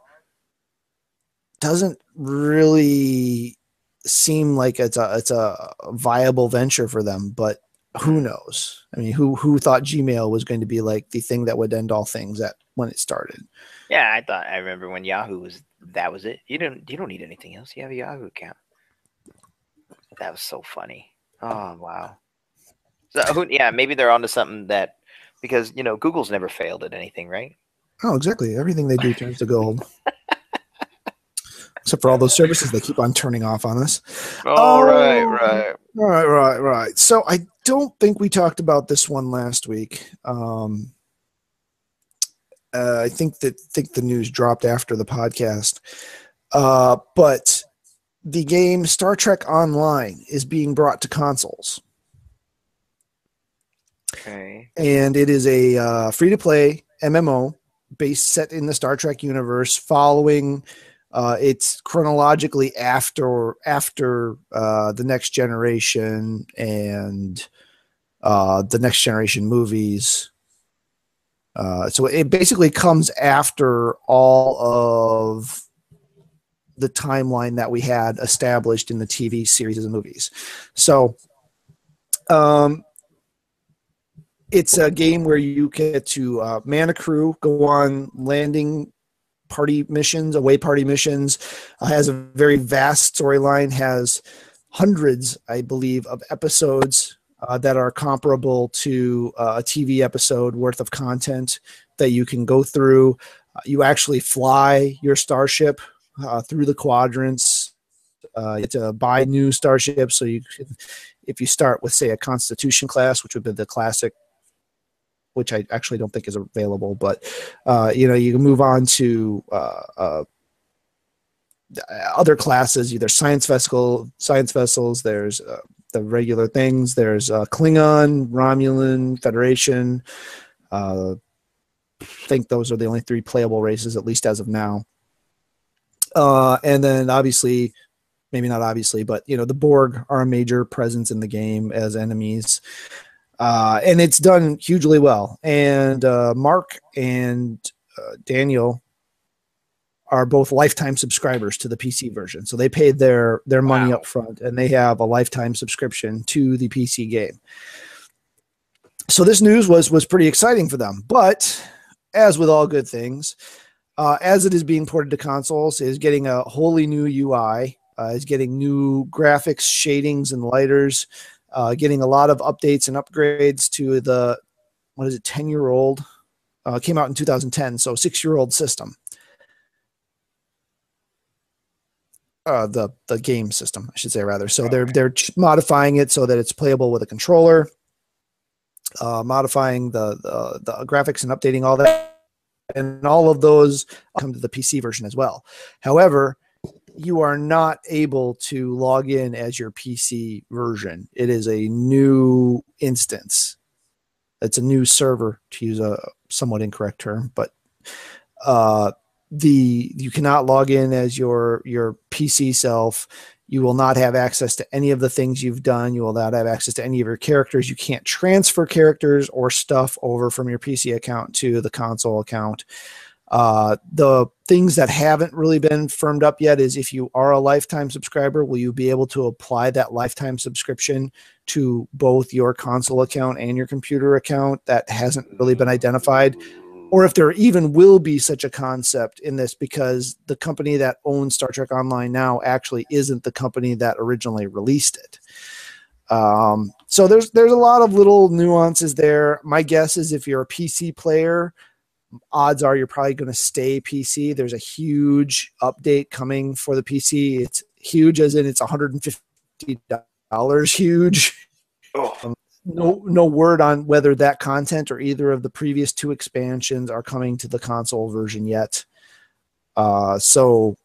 doesn't really seem like it's a viable venture for them. But who knows? I mean, who thought Gmail was going to be like the thing that would end all things when it started? Yeah, I remember when Yahoo that was it. You don't need anything else. You have a Yahoo account. That was so funny. Oh, wow. So maybe they're onto something because Google's never failed at anything, right? Oh, exactly. Everything they do turns to gold. Except for all those services they keep on turning off on us. Right. So I don't think we talked about this one last week. I think the news dropped after the podcast. But the game Star Trek Online is being brought to consoles. Okay. And it is a free-to-play MMO set in the Star Trek universe, following it's chronologically after the Next Generation and the Next Generation movies. So it basically comes after all of the timeline that we had established in the TV series and movies. So it's a game where you get to man a crew, go on landing party missions, away party missions, has a very vast storyline, has hundreds, I believe, of episodes that are comparable to a TV episode worth of content that you can go through. You actually fly your starship through the quadrants. You get to buy new starships, so you can, if you start with, say, a Constitution class, which would be the classic which I actually don't think is available. But you can move on to other classes. There's science vessels. There's the regular things. There's Klingon, Romulan, Federation. I think those are the only 3 playable races, at least as of now. And then obviously, maybe not obviously, but the Borg are a major presence in the game as enemies. And it's done hugely well. And Mark and Daniel are both lifetime subscribers to the PC version. So they paid their money up front, and they have a lifetime subscription to the PC game. So this news was pretty exciting for them. But as with all good things, as it is being ported to consoles, it is getting a wholly new UI, is getting new graphics, shadings, and lighters, getting a lot of updates and upgrades to the, 10-year-old, came out in 2010, so 6-year-old system. The game system, I should say, rather. So they're modifying it so that it's playable with a controller, modifying the graphics and updating all that, and all of those come to the PC version as well. However, you are not able to log in as your PC version. It is a new instance. It's a new server, to use a somewhat incorrect term, but you cannot log in as your PC self. You will not have access to any of the things you've done. You will not have access to any of your characters. You can't transfer characters or stuff over from your PC account to the console account. The things that haven't really been firmed up yet is, if you are a lifetime subscriber, will you be able to apply that lifetime subscription to both your console account and your computer account? That hasn't really been identified. Or if there even will be such a concept in this, because the company that owns Star Trek Online now actually isn't the company that originally released it. So there's a lot of little nuances there. My guess is, if you're a PC player, odds are you're probably going to stay PC. There's a huge update coming for the PC. It's huge as in it's $150 huge. Oh. No word on whether that content or either of the previous 2 expansions are coming to the console version yet. So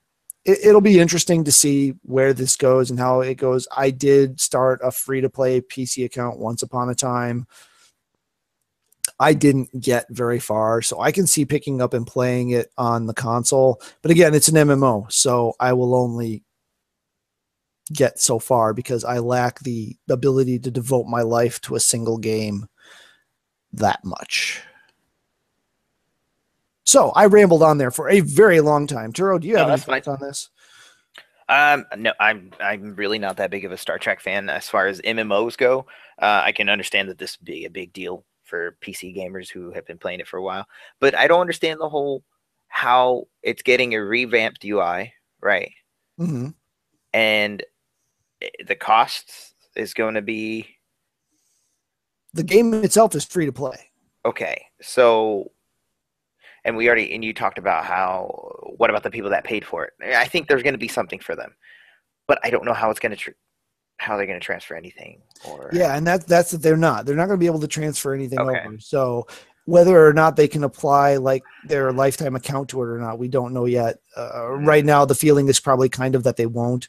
it'll be interesting to see where this goes and how it goes. I did start a free-to-play PC account once upon a time. I didn't get very far, so I can see picking up and playing it on the console. But again, it's an MMO, so I will only get so far because I lack the ability to devote my life to a single game that much. So I rambled on there for a very long time. Turo, do you have any thoughts on this? No, I'm really not that big of a Star Trek fan as far as MMOs go. I can understand that this would be a big deal for PC gamers who have been playing it for a while, but I don't understand the whole how it's getting a revamped UI, right? Mm-hmm. And the cost is going to be, the game itself is free to play. Okay, so, and you talked about what about the people that paid for it? I think there's going to be something for them, but I don't know how it's going to how they're going to transfer anything. Yeah, and that's that they're not going to be able to transfer anything Okay. over. So whether or not they can apply like their lifetime account to it or not, we don't know yet. Right now, the feeling is probably kind of that they won't.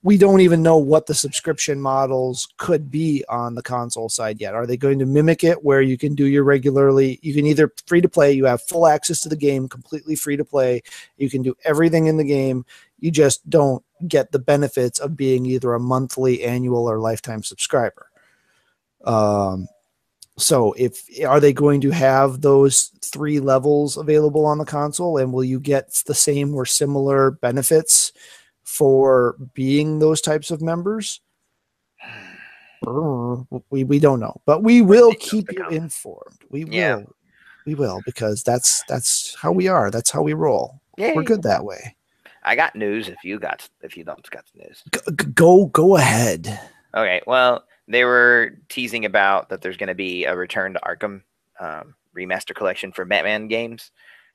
We don't even know what the subscription models could be on the console side yet. Are they going to mimic it where you can do you can either free to play, you have full access to the game, completely free to play. You can do everything in the game. You just don't get the benefits of being either a monthly, annual, or lifetime subscriber. So are they going to have those 3 levels available on the console, and will you get the same or similar benefits for being those types of members? We don't know, but we will keep you informed. We will, because that's how we are. That's how we roll. Yay. We're good that way. I got news if you don't got the news. Go ahead. Okay, well, they were teasing about that there's going to be a Return to Arkham remaster collection for Batman games.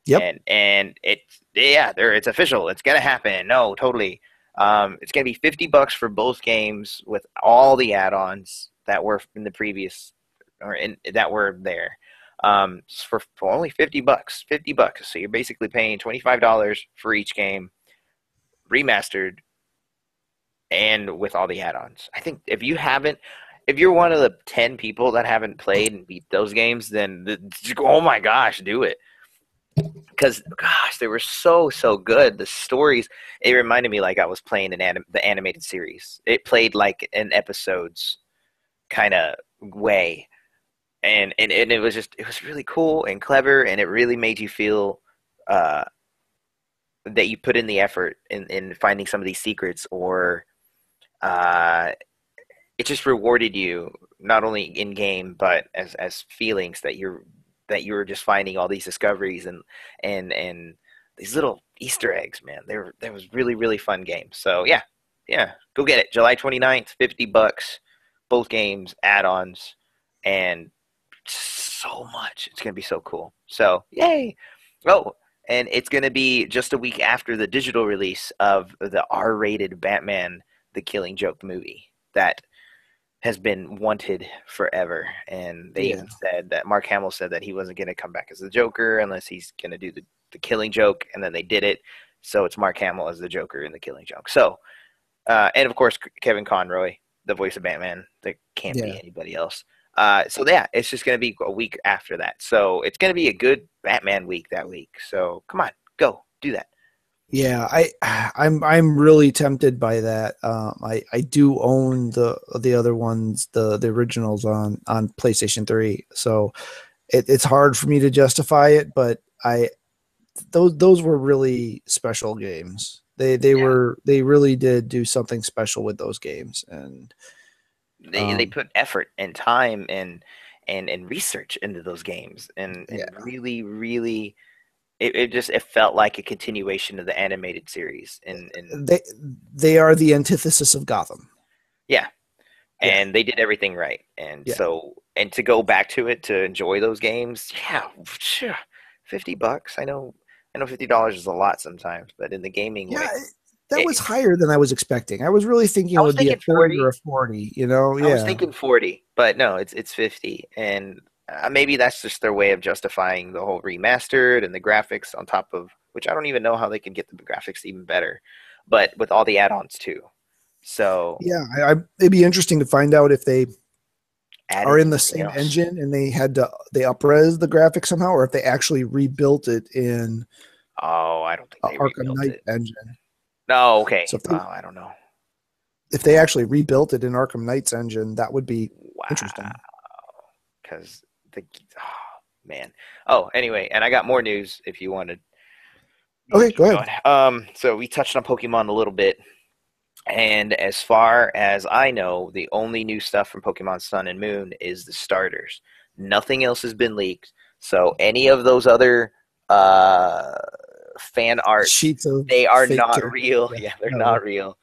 Yep. And it's official. It's going to happen. No, totally. It's going to be $50 for both games with all the add-ons that were in the previous that were there. for only $50. $50. So you're basically paying $25 for each game, remastered, and with all the add-ons. I think if you're one of the 10 people that haven't played and beat those games, then oh my gosh, do it. Because gosh, they were so good. The stories, it reminded me like I was playing the animated series. It played like an episodes kind of way, and it was really cool and clever, and it really made you feel that you put in the effort in finding some of these secrets, or it just rewarded you not only in game but as feelings that you were just finding all these discoveries and these little Easter eggs, man. That was really fun game. So yeah, go get it. July 29th, $50, both games, add-ons, and so much. It's gonna be so cool. So yay! Oh, and it's gonna be just a week after the digital release of the R-rated Batman: The Killing Joke movie that has been wanted forever. And they even said that Mark Hamill said that he wasn't going to come back as the Joker unless he's going to do the Killing Joke, and then they did it. So it's Mark Hamill as the Joker in the Killing Joke. So, and of course, Kevin Conroy, the voice of Batman. There can't be anybody else. So yeah, it's just going to be a week after that. So it's going to be a good Batman week that week. So come on, go do that. Yeah, I'm really tempted by that. I do own the other ones, the originals on PlayStation 3, so it's hard for me to justify it. But those were really special games. They really did do something special with those games, and they put effort and time and research into those games, and really. It felt like a continuation of the animated series, and they are the antithesis of Gotham. Yeah, and they did everything right, and so to go back to it to enjoy those games, sure, $50. I know $50 is a lot sometimes, but in the gaming way, that was higher than I was expecting. I was really thinking it would be a 30 or a 40. You know, I was thinking 40, but no, it's 50, and maybe that's just their way of justifying the whole remastered and the graphics on top of, which I don't even know how they can get the graphics even better, but with all the add-ons too. So yeah, it'd be interesting to find out if they are in the same engine and they up-res the graphics somehow, or if they actually rebuilt it in I don't think they Arkham Knight engine. No, okay. So I don't know. If they actually rebuilt it in Arkham Knight's engine, that would be interesting. Because man. Anyway, and I got more news if you wanted. Okay, go ahead. So we touched on Pokemon a little bit, and as far as I know, the only new stuff from Pokemon Sun and Moon is the starters. Nothing else has been leaked. So any of those other fan art sheets they are not real. Yeah, they're not real.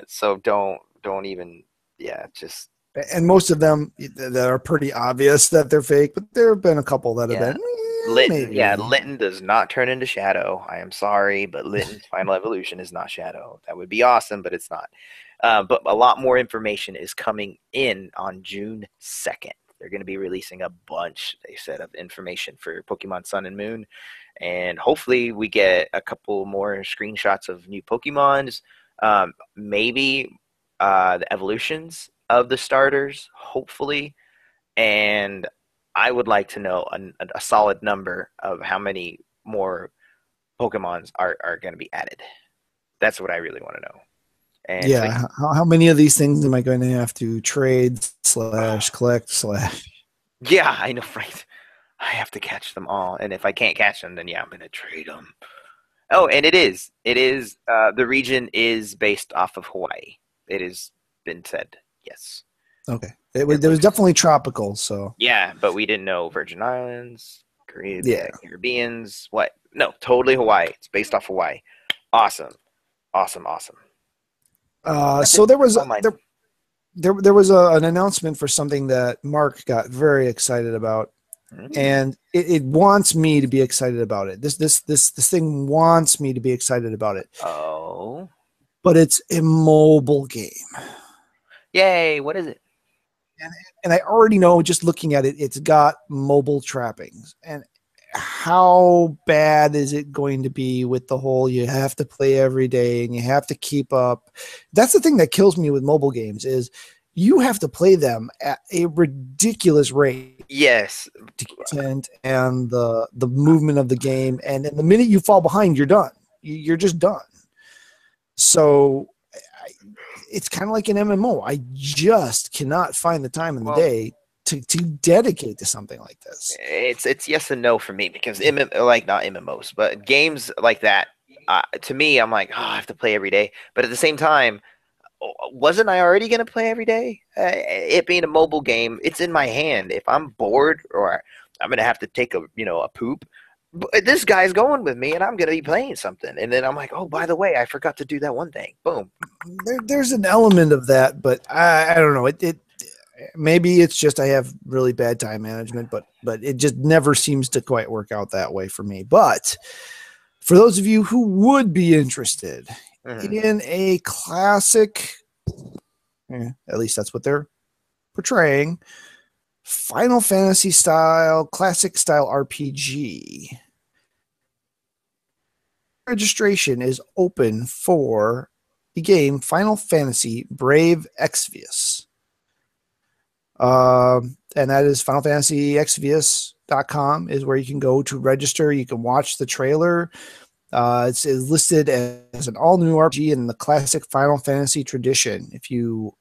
So don't even just. And most of them that are pretty obvious that they're fake, but there have been a couple that have been. Litten does not turn into Shadow. I am sorry, but Litten's final evolution is not Shadow. That would be awesome, but it's not. But a lot more information is coming in on June 2nd. They're going to be releasing a bunch, they said, of information for Pokemon Sun and Moon. And hopefully we get a couple more screenshots of new Pokemons. Maybe the evolutions of the starters, hopefully, and I would like to know a solid number of how many more Pokemons are going to be added. That's what I really want to know. And how many of these things am I going to have to trade / collect / Yeah, I know, right? I have to catch them all, and if I can't catch them, then I'm going to trade them. Oh, and it is the region is based off of Hawaii. It has been said. Yes. Okay. It was definitely tropical, so. Yeah, but we didn't know Virgin Islands, Caribbeans, what? No, totally Hawaii. It's based off Hawaii. Awesome. So there was there was an announcement for something that Mark got very excited about, and it wants me to be excited about it. This thing wants me to be excited about it. Oh. But it's a mobile game. Yay, what is it? And I already know just looking at it, it's got mobile trappings. And how bad is it going to be with the whole you have to play every day and you have to keep up? That's the thing that kills me with mobile games is you have to play them at a ridiculous rate. Yes. And the movement of the game. And the minute you fall behind, you're done. You're just done. So it's kind of like an MMO. I just cannot find the time in the day to dedicate to something like this. It's yes and no for me because like not MMOs, but games like that. To me, I'm like, oh, I have to play every day. But at the same time, wasn't I already going to play every day? It being a mobile game, it's in my hand. If I'm bored or I'm going to have to take a poop, this guy's going with me and I'm going to be playing something. And then I'm like, oh, by the way, I forgot to do that one thing. Boom. There's an element of that, but I don't know. It maybe it's just I have really bad time management, but it just never seems to quite work out that way for me. But for those of you who would be interested in a classic, at least that's what they're portraying, Final Fantasy style, classic style RPG. Registration is open for the game Final Fantasy Brave Exvius. And that is FinalFantasyXvius.com is where you can go to register. You can watch the trailer. It's listed as an all-new RPG in the classic Final Fantasy tradition. If you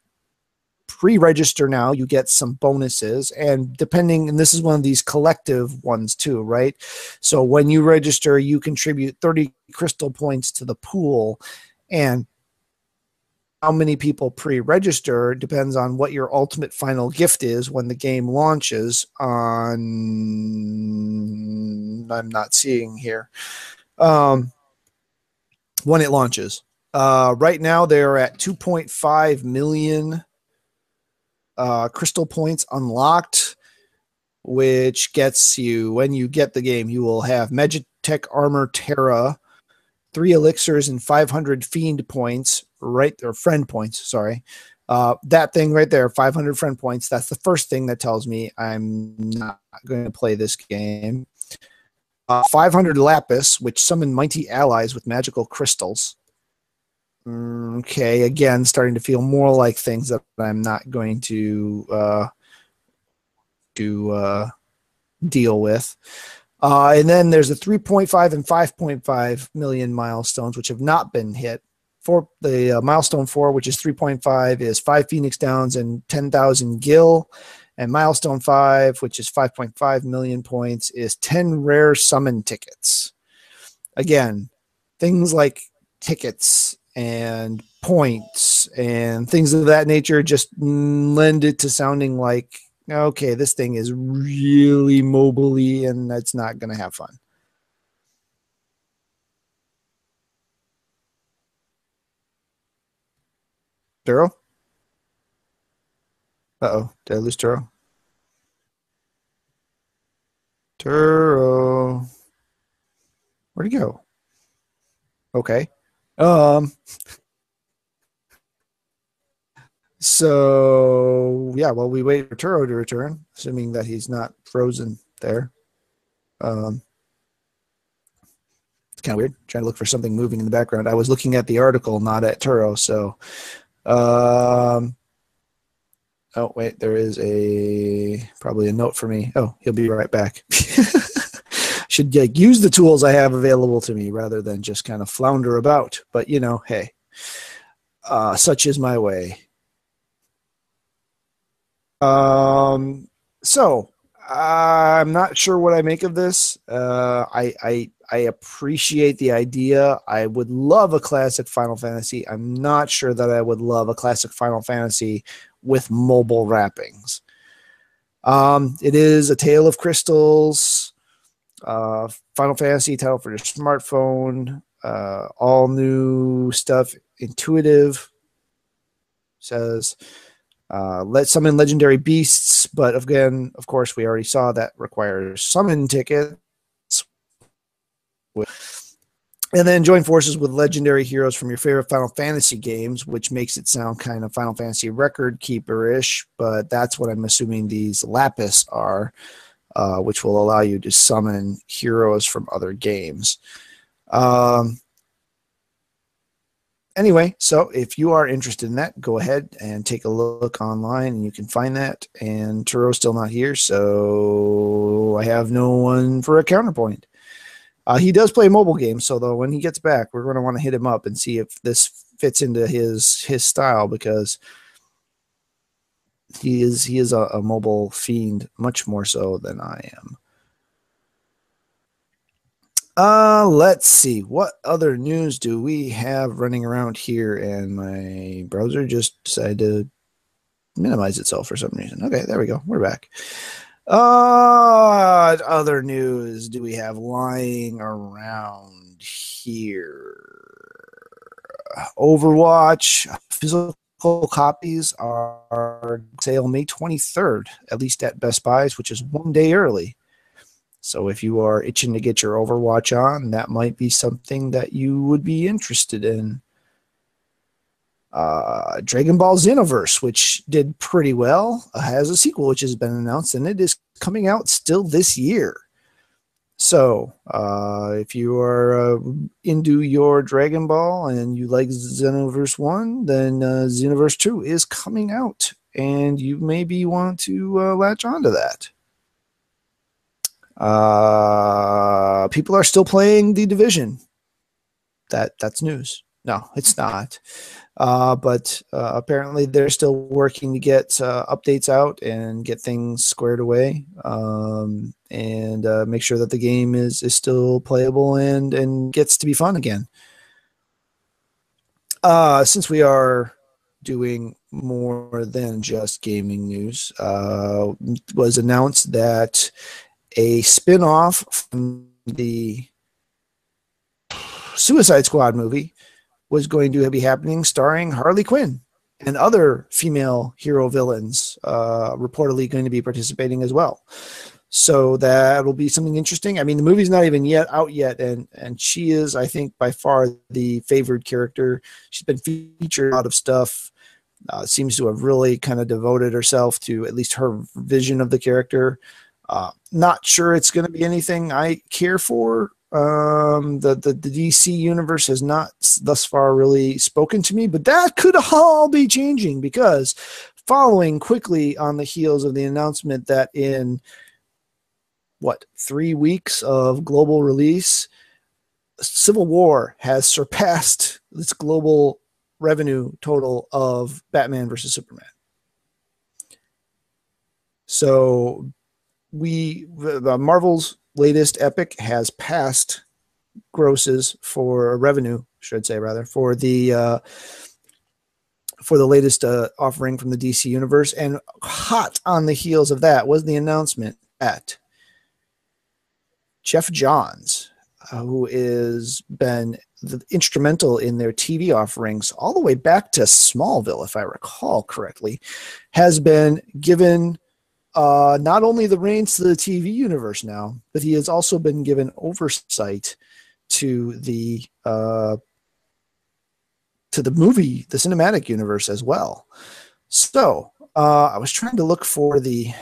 pre-register now, you get some bonuses, and this is one of these collective ones too, right? So when you register, you contribute 30 crystal points to the pool, and how many people pre-register depends on what your ultimate final gift is when the game launches on, I'm not seeing here, when it launches. Right now they're at 2.5 million crystal points unlocked, which gets you, when you get the game, you will have Magitech Armor Terra, 3 elixirs and 500 fiend points, friend points, sorry. That thing right there, 500 friend points, that's the first thing that tells me I'm not going to play this game. 500 lapis, which summon mighty allies with magical crystals. Okay, again, starting to feel more like things that I'm not going to deal with. And then there's a 3.5 and 5.5 million milestones, which have not been hit. For the milestone 4, which is 3.5, is 5 Phoenix Downs and 10,000 gil. And milestone 5, which is 5.5 million points, is 10 rare summon tickets. Again, things like tickets and points and things of that nature just lend it to sounding like, okay, this thing is really mobile-y and that's not going to have fun. Turo? Uh-oh, did I lose Turo? Turo. Where'd he go? Okay. So yeah, well, we wait for Turo to return, assuming that he's not frozen there. It's kind of weird. Trying to look for something moving in the background. I was looking at the article, not at Turo. So, oh wait, there is probably a note for me. Oh, he'll be right back. Should use the tools I have available to me rather than just kind of flounder about. But hey, such is my way. So I'm not sure what I make of this. I appreciate the idea. I would love a classic Final Fantasy. I'm not sure that I would love a classic Final Fantasy with mobile wrappings. It is a Tale of Crystals, Final Fantasy title for the smartphone, all new stuff, intuitive. Says let summon legendary beasts, but again, of course, we already saw that requires summon tickets. And then join forces with legendary heroes from your favorite Final Fantasy games, which makes it sound kind of Final Fantasy record keeper-ish, but that's what I'm assuming these Lapis are, which will allow you to summon heroes from other games. Anyway, so if you are interested in that, go ahead and take a look online and you can find that. And Turo's still not here, so I have no one for a counterpoint. He does play mobile games, so though when he gets back, we're going to want to hit him up and see if this fits into his style, because he is a mobile fiend, much more so than I am. Let's see. What other news do we have running around here? And my browser just decided to minimize itself for some reason. Okay, there we go. We're back. Other news do we have lying around here? Overwatch physical copies are sale May 23rd, at least at Best Buys, which is one day early. So if you are itching to get your Overwatch on, that might be something that you would be interested in. Dragon Ball Xenoverse, which did pretty well, has a sequel which has been announced, and it is coming out still this year. So if you are into your Dragon Ball and you like Xenoverse 1, then Xenoverse 2 is coming out, and you maybe want to latch onto that. People are still playing The Division. That's news. No, it's not. But apparently they're still working to get updates out and get things squared away, and make sure that the game is still playable and gets to be fun again. Since we are doing more than just gaming news, was announced that a spin-off from the Suicide Squad movie was going to be happening, starring Harley Quinn and other female hero villains, reportedly going to be participating as well. So that will be something interesting. I mean, the movie's not even out yet, and she is, I think, by far the favored character. She's been featured in a lot of stuff. Seems to have really kind of devoted herself to at least her vision of the character. Not sure it's going to be anything I care for. The DC universe has not thus far really spoken to me, but that could all be changing, because following quickly on the heels of the announcement that in 3 weeks of global release, Civil War has surpassed its global revenue total of Batman versus Superman. So Marvel's latest epic has passed grosses for revenue, should say rather, for the latest offering from the DC universe. And hot on the heels of that was the announcement that Jeff Johns, who has been instrumental in their TV offerings all the way back to Smallville, if I recall correctly, has been given not only the reins to the TV universe now, but he has also been given oversight to the movie, the cinematic universe as well. So I was trying to look for the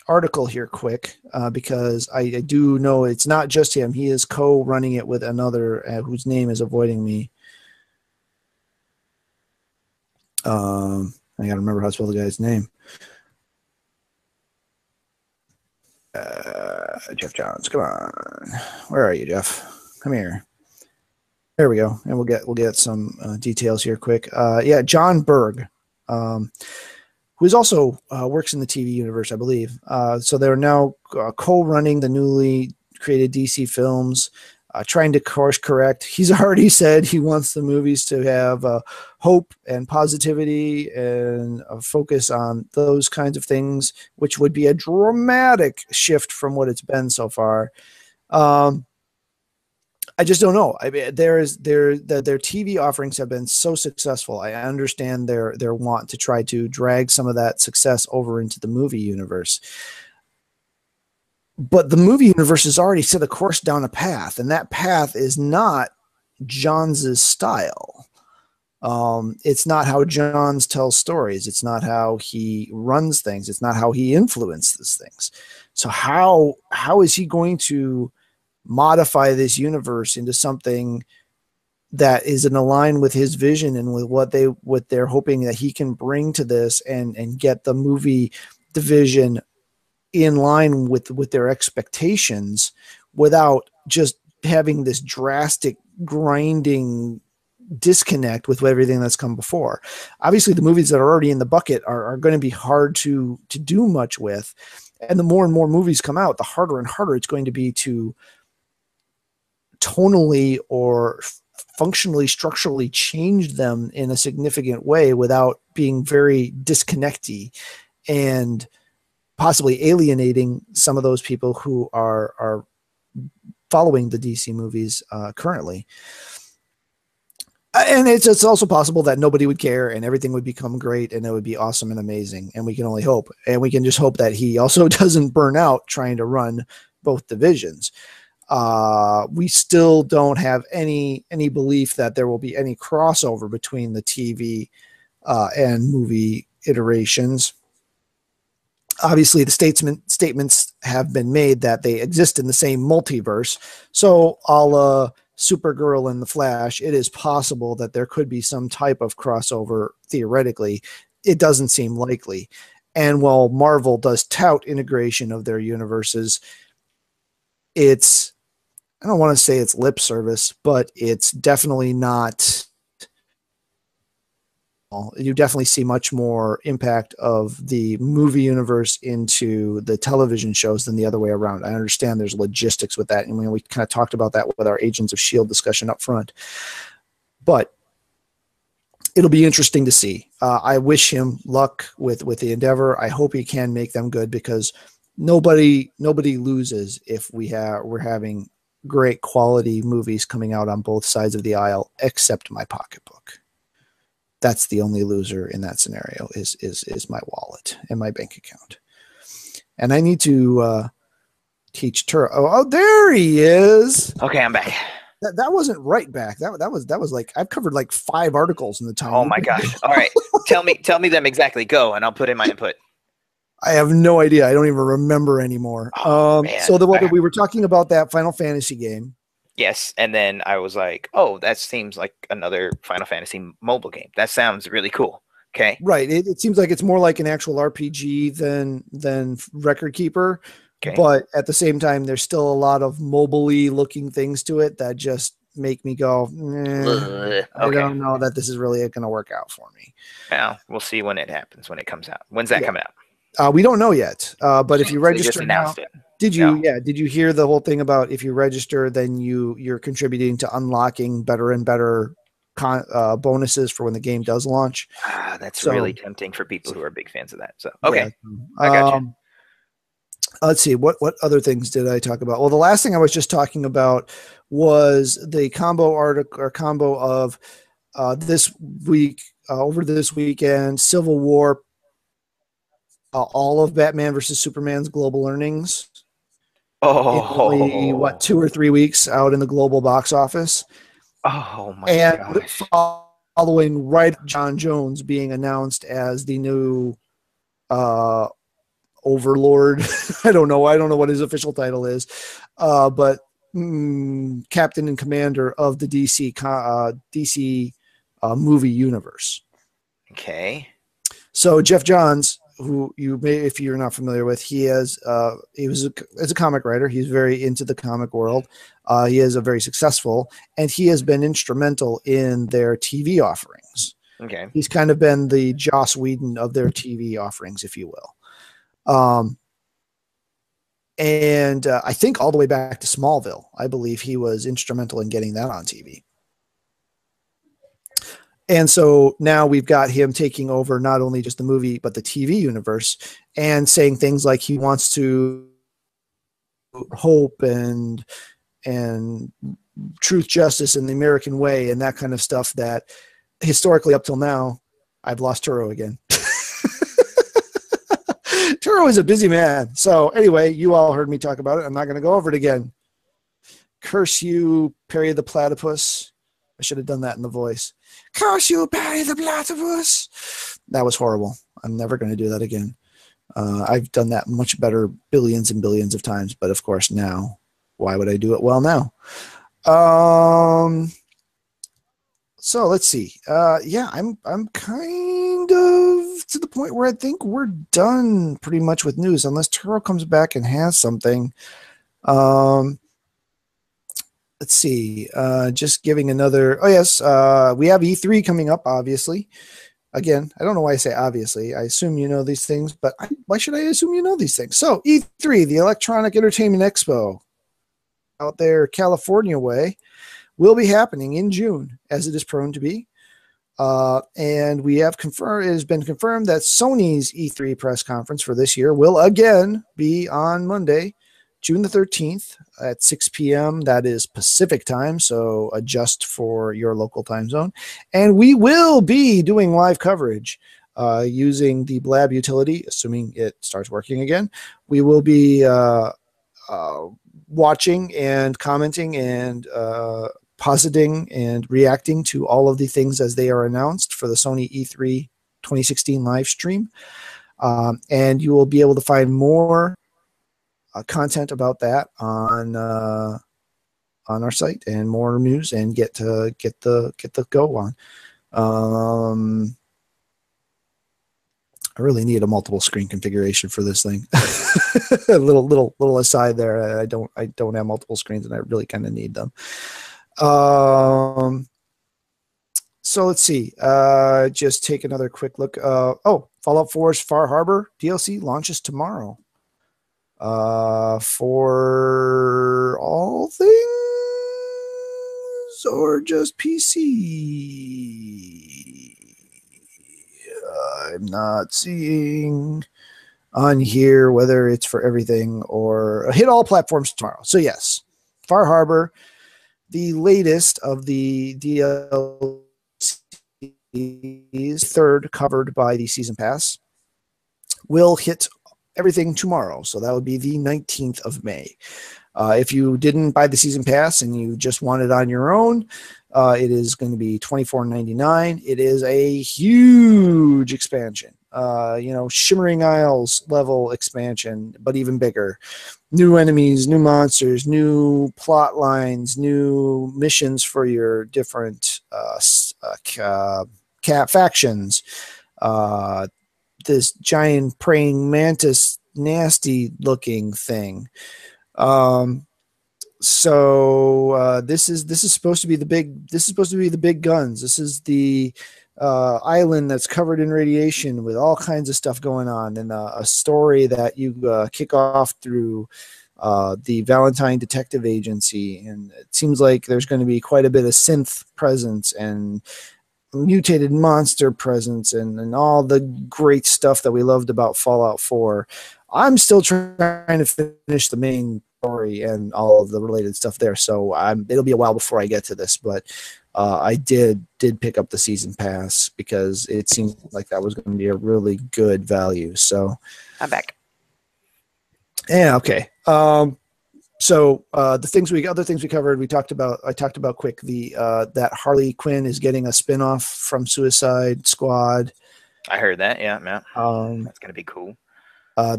article here quick, because I do know it's not just him. He is co-running it with another whose name is avoiding me. I gotta remember how to spell the guy's name. Jeff Johns, come on. Where are you, Jeff? Come here. There we go. And we'll get some details here quick. Yeah, John Berg, who is also works in the TV universe, I believe. So they're now co-running the newly created DC films, trying to course correct. He's already said he wants the movies to have hope and positivity and a focus on those kinds of things, which would be a dramatic shift from what it's been so far. I just don't know. I mean, their TV offerings have been so successful. I understand their want to try to drag some of that success over into the movie universe. But the movie universe has already set a course down a path, and that path is not Johns' style. It's not how Johns tells stories. It's not how he runs things. It's not how he influences things. So how is he going to modify this universe into something that is in line with his vision and with what they're hoping that he can bring to this and get the movie division in line with their expectations without just having this drastic grinding disconnect with everything that's come before. Obviously, the movies that are already in the bucket are going to be hard to do much with. And the more and more movies come out, the harder and harder it's going to be to tonally or functionally, structurally change them in a significant way without being very disconnecty and possibly alienating some of those people who are following the DC movies currently. And it's also possible that nobody would care and everything would become great and it would be awesome and amazing. And we can only hope. And we can just hope that he also doesn't burn out trying to run both divisions. We still don't have any belief that there will be any crossover between the TV and movie iterations. Obviously, the statements have been made that they exist in the same multiverse. So, a la Supergirl and the Flash, it is possible that there could be some type of crossover theoretically. It doesn't seem likely. And while Marvel does tout integration of their universes, it's, I don't want to say it's lip service, but it's definitely not. You definitely see much more impact of the movie universe into the television shows than the other way around. I understand there's logistics with that, and we kind of talked about that with our Agents of S.H.I.E.L.D. discussion up front. But it'll be interesting to see. I wish him luck with the endeavor. I hope he can make them good, because nobody loses if we're having great quality movies coming out on both sides of the aisle, except my pocketbook. That's the only loser in that scenario is my wallet and my bank account. And I need to teach Turo. Oh, there he is. Okay, I'm back. That wasn't right back. That was like, I've covered like 5 articles in the time. Oh my gosh. All right. Tell me them exactly. Go, and I'll put in my input. I have no idea. I don't even remember anymore. So we were talking about that Final Fantasy game. Yes, and then I was like, oh, that seems like another Final Fantasy mobile game. That sounds really cool. Okay. Right. It seems like it's more like an actual RPG than Record Keeper. Okay. But at the same time, there's still a lot of mobile-y looking things to it that just make me go, okay. I don't know that this is really going to work out for me. Well, we'll see when it happens, when it comes out. When's that coming out? We don't know yet. But if you register just announced it. Did you? No. Yeah. Did you hear the whole thing about if you register, then you're contributing to unlocking better and better bonuses for when the game does launch? That's really tempting for people who are big fans of that. So okay, yeah. I got you. Let's see. What other things did I talk about? Well, the last thing I was just talking about was the combo of this week over this weekend, Civil War, all of Batman versus Superman's global earnings. Only, 2 or 3 weeks out in the global box office. Oh my gosh. Following right John Jones being announced as the new overlord. I don't know what his official title is. But captain and commander of the DC movie universe. Okay. So Jeff Johns, who you may, if you're not familiar with, he was as a comic writer. He's very into the comic world. He is a very successful, and he has been instrumental in their TV offerings. Okay. He's kind of been the Joss Whedon of their TV offerings, if you will. And I think all the way back to Smallville, I believe he was instrumental in getting that on TV. And so now we've got him taking over not only just the movie, but the TV universe, and saying things like he wants to hope and truth, justice, and the American way, and that kind of stuff that historically up till now, I've lost Turo again. Turo is a busy man. So anyway, you all heard me talk about it. I'm not going to go over it again. Curse you, Perry the Platypus. I should have done that in the voice. Curse you, Barry the Platypus. That was horrible. I'm never going to do that again. I've done that much better billions and billions of times, but of course now, why would I do it well now? So let's see. Yeah, I'm kind of to the point where I think we're done pretty much with news, unless Turo comes back and has something. Let's see. Just giving another. Oh yes, we have E3 coming up. Obviously, again, I don't know why I say obviously. I assume you know these things, but why should I assume you know these things? So E3, the Electronic Entertainment Expo, out there California way, will be happening in June, as it is prone to be. And we have confirmed, it has been confirmed that Sony's E3 press conference for this year will again be on Monday, June the 13th at 6 p.m. That is Pacific time, so adjust for your local time zone. And we will be doing live coverage using the Blab utility, assuming it starts working again. We will be watching and commenting and positing and reacting to all of the things as they are announced for the Sony E3 2016 live stream. And you will be able to find more content about that on our site and more news and get the go on. I really need a multiple screen configuration for this thing. A little aside there. I don't have multiple screens and I really kind of need them. So let's see. Just take another quick look. Fallout 4's Far Harbor DLC launches tomorrow. For all things or just PC? I'm not seeing on here whether it's for everything or hit all platforms tomorrow. So yes, Far Harbor, the latest of the DLCs, third covered by the season pass, will hit everything tomorrow. So that would be the 19th of May. If you didn't buy the season pass and you just want it on your own, it is going to be $24.99. It is a huge expansion. Shimmering Isles level expansion, but even bigger. New enemies, new monsters, new plot lines, new missions for your different factions. This giant praying mantis, nasty looking thing. So this is supposed to be the big. This is supposed to be the big guns. This is the island that's covered in radiation with all kinds of stuff going on, and a story that you kick off through the Valentine Detective Agency. And it seems like there's going to be quite a bit of synth presence and mutated monster presence and all the great stuff that we loved about Fallout 4. I'm still trying to finish the main story and all of the related stuff there, so it'll be a while before I get to this, but I did pick up the season pass because it seemed like that was going to be a really good value. So I'm back. Yeah, okay. So other things we covered, I talked about quick, that Harley Quinn is getting a spinoff from Suicide Squad. I heard that. Yeah. That's gonna be cool.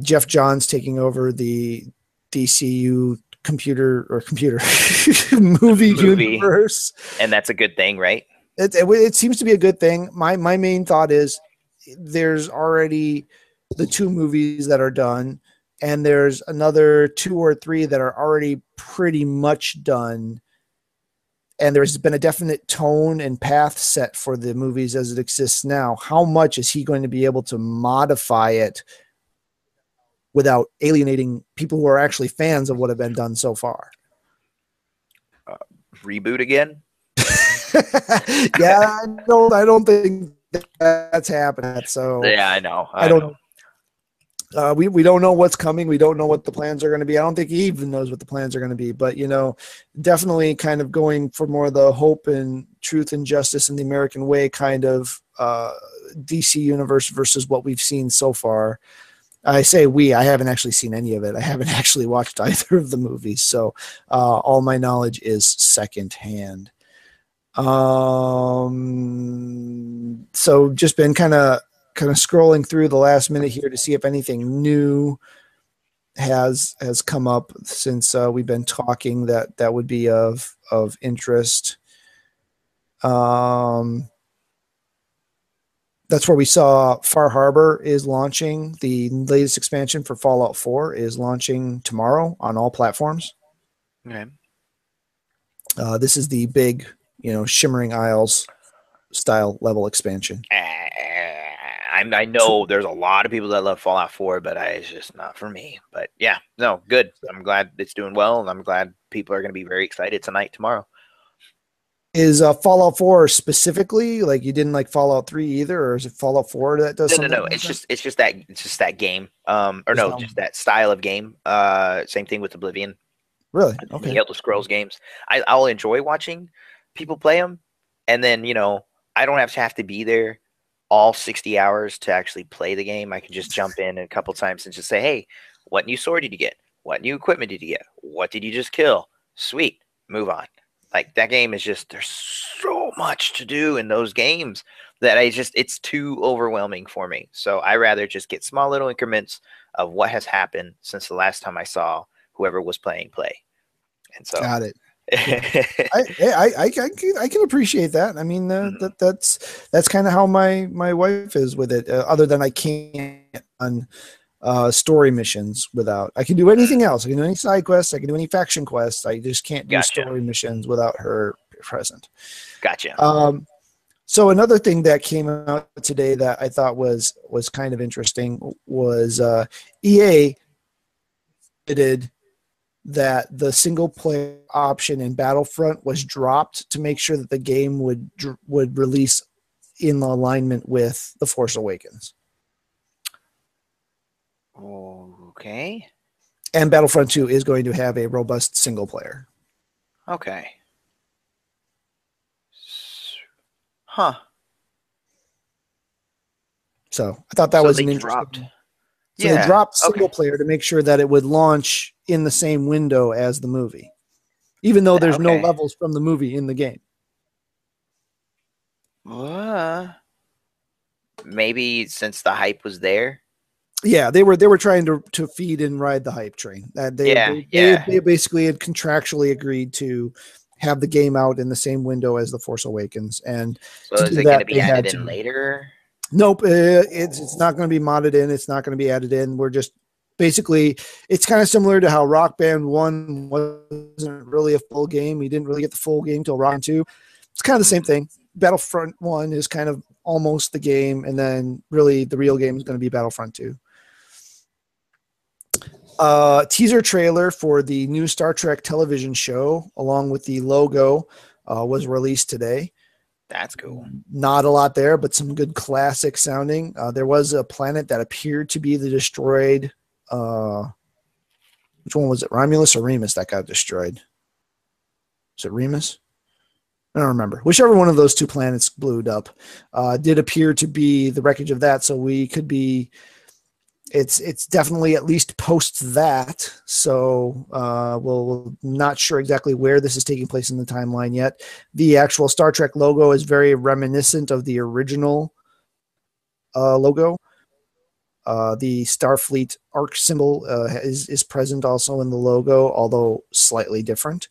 Jeff Johns taking over the DCU computer movie universe, and that's a good thing, right? It seems to be a good thing. My main thought is there's already the 2 movies that are done, and there's another 2 or 3 that are already pretty much done. And there's been a definite tone and path set for the movies as it exists now. How much is he going to be able to modify it without alienating people who are actually fans of what have been done so far? Reboot again? Yeah, I don't think that's happening. So yeah, I know. I don't know. We don't know what's coming. We don't know what the plans are going to be. I don't think he even knows what the plans are going to be. But, definitely kind of going for more of the hope and truth and justice in the American way kind of DC universe versus what we've seen so far. I say I haven't actually seen any of it. I haven't actually watched either of the movies. So all my knowledge is secondhand. So just been kind of scrolling through the last minute here to see if anything new has come up since we've been talking that would be of interest. That's where we saw Far Harbor is launching. The latest expansion for Fallout 4 is launching tomorrow on all platforms. Okay. This is the big, Shimmering Isles style level expansion. I know there's a lot of people that love Fallout 4, but it's just not for me. But yeah, no, good. I'm glad it's doing well, and I'm glad people are going to be very excited tonight, tomorrow. Is Fallout 4 specifically like you didn't like Fallout 3 either, or is it Fallout 4 that does something? No. Like It's just that game. Just that style of game. Same thing with Oblivion. Really? Okay. The Elder Scrolls games. I'll enjoy watching people play them, and then I don't have to be there all 60 hours to actually play the game. I can just jump in a couple times and just say, hey, what new sword did you get? What new equipment did you get? What did you just kill? Sweet, move on. Like that game is just, there's so much to do in those games that it's too overwhelming for me. So I rather just get small little increments of what has happened since the last time I saw whoever was playing play. And so got it. I can appreciate that. I mean, that's kind of how my wife is with it. Other than I can't on story missions without. I can do anything else. I can do any side quests. I can do any faction quests. I just can't do story missions without her present. Gotcha. So another thing that came out today that I thought was kind of interesting was EA did that the single player option in Battlefront was dropped to make sure that the game would release in alignment with The Force Awakens. Okay. And Battlefront 2 is going to have a robust single player. Okay. Huh. So I thought that was an interesting. So they dropped single player to make sure that it would launch in the same window as the movie, even though there's no levels from the movie in the game. Maybe since the hype was there. Yeah, they were trying to feed and ride the hype train. They basically had contractually agreed to have the game out in the same window as The Force Awakens, and so is it going to be added in later? Nope, it's not going to be modded in. It's not going to be added in. We're just basically, it's kind of similar to how Rock Band 1 wasn't really a full game. We didn't really get the full game till Rock Band 2. It's kind of the same thing. Battlefront 1 is kind of almost the game, and then really the real game is going to be Battlefront 2. Teaser trailer for the new Star Trek television show, along with the logo, was released today. That's cool. Not a lot there, but some good classic sounding. There was a planet that appeared to be the destroyed. Which one was it? Romulus or Remus that got destroyed? Is it Remus? I don't remember. Whichever one of those two planets blew up did appear to be the wreckage of that. So we could be. It's definitely at least post that. So we're not sure exactly where this is taking place in the timeline yet. The actual Star Trek logo is very reminiscent of the original logo. The Starfleet arc symbol is present also in the logo, although slightly different.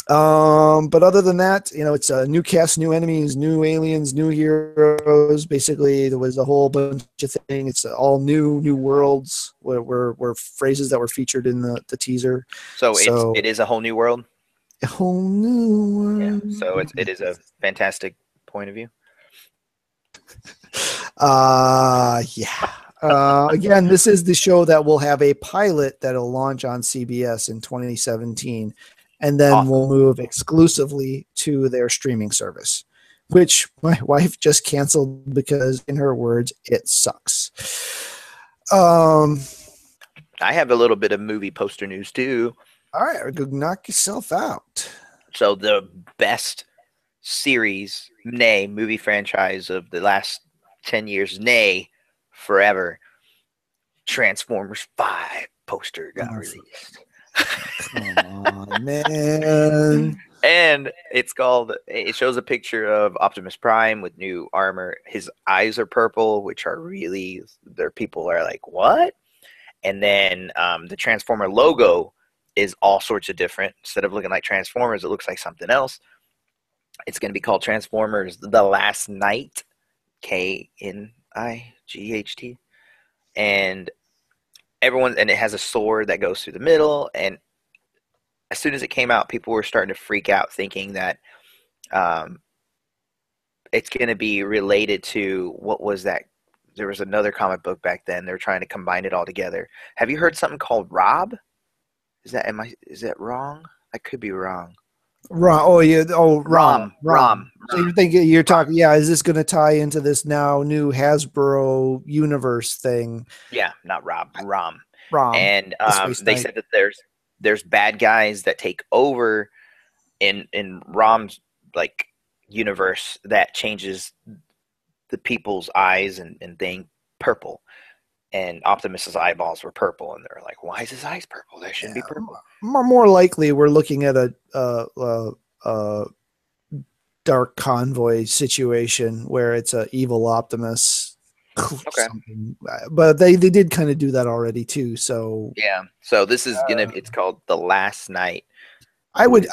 But other than that, it's a new cast, new enemies, new aliens, new heroes. Basically, there was a whole bunch of things. It's all new worlds were phrases that were featured in the teaser. So it is a whole new world. A whole new world. Yeah. So it is a fantastic point of view. Again, this is the show that will have a pilot that'll launch on CBS in 2017. And then we'll move exclusively to their streaming service, which my wife just canceled because, in her words, it sucks. I have a little bit of movie poster news too. All right, go knock yourself out. So the best series, nay, movie franchise of the last 10 years, nay, forever, Transformers 5 poster got released. Come on, man. And it shows a picture of Optimus Prime with new armor. His eyes are purple, which are really, their people are like, what? And then the Transformer logo is all sorts of different. Instead of looking like Transformers, it looks like something else. It's going to be called Transformers The Last Night, Knight. And and it has a sword that goes through the middle. And as soon as it came out, people were starting to freak out, thinking that it's going to be related to, what was that? There was another comic book back then. They're trying to combine it all together. Have you heard something called Rob? Is that wrong? I could be wrong. Rom. Oh yeah. Oh, Rom. Rom. So you're talking. Yeah. Is this going to tie into this now new Hasbro universe thing? Yeah, not Rob. Rom. Rom. And they said that there's bad guys that take over in Rom's like universe that changes the people's eyes and thing purple. And Optimus's eyeballs were purple, and they're like, "Why is his eyes purple? They shouldn't be purple." More likely, we're looking at a Dark Convoy situation where it's a evil Optimus. Okay. But they did kind of do that already too. So yeah. So this is it's called The Last Night. I would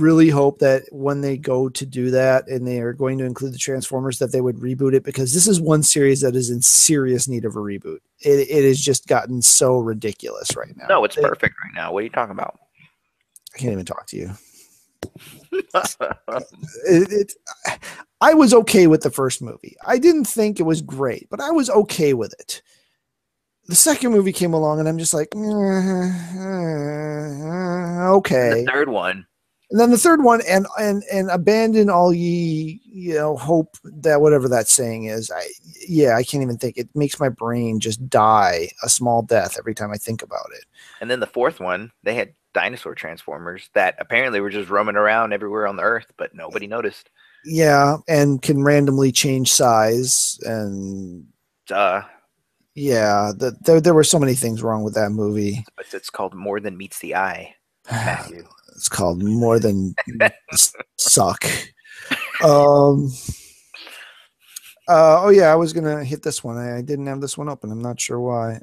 really hope that when they go to do that and they are going to include the Transformers, that they would reboot it, because this is one series that is in serious need of a reboot. It has just gotten so ridiculous right now. No, it's perfect right now. What are you talking about? I can't even talk to you. I was okay with the first movie. I didn't think it was great, but I was okay with it. The second movie came along, and I'm just like, okay. And the third one. And then the third one, and abandon all ye, hope, that whatever that saying is. I can't even think. It makes my brain just die a small death every time I think about it. And then the fourth one, they had dinosaur Transformers that apparently were just roaming around everywhere on the Earth, but nobody noticed. Yeah, and can randomly change size, and yeah, there were so many things wrong with that movie. But it's called More Than Meets the Eye, Matthew. It's called More Than Suck. Oh yeah, I was gonna hit this one. I didn't have this one open. I'm not sure why.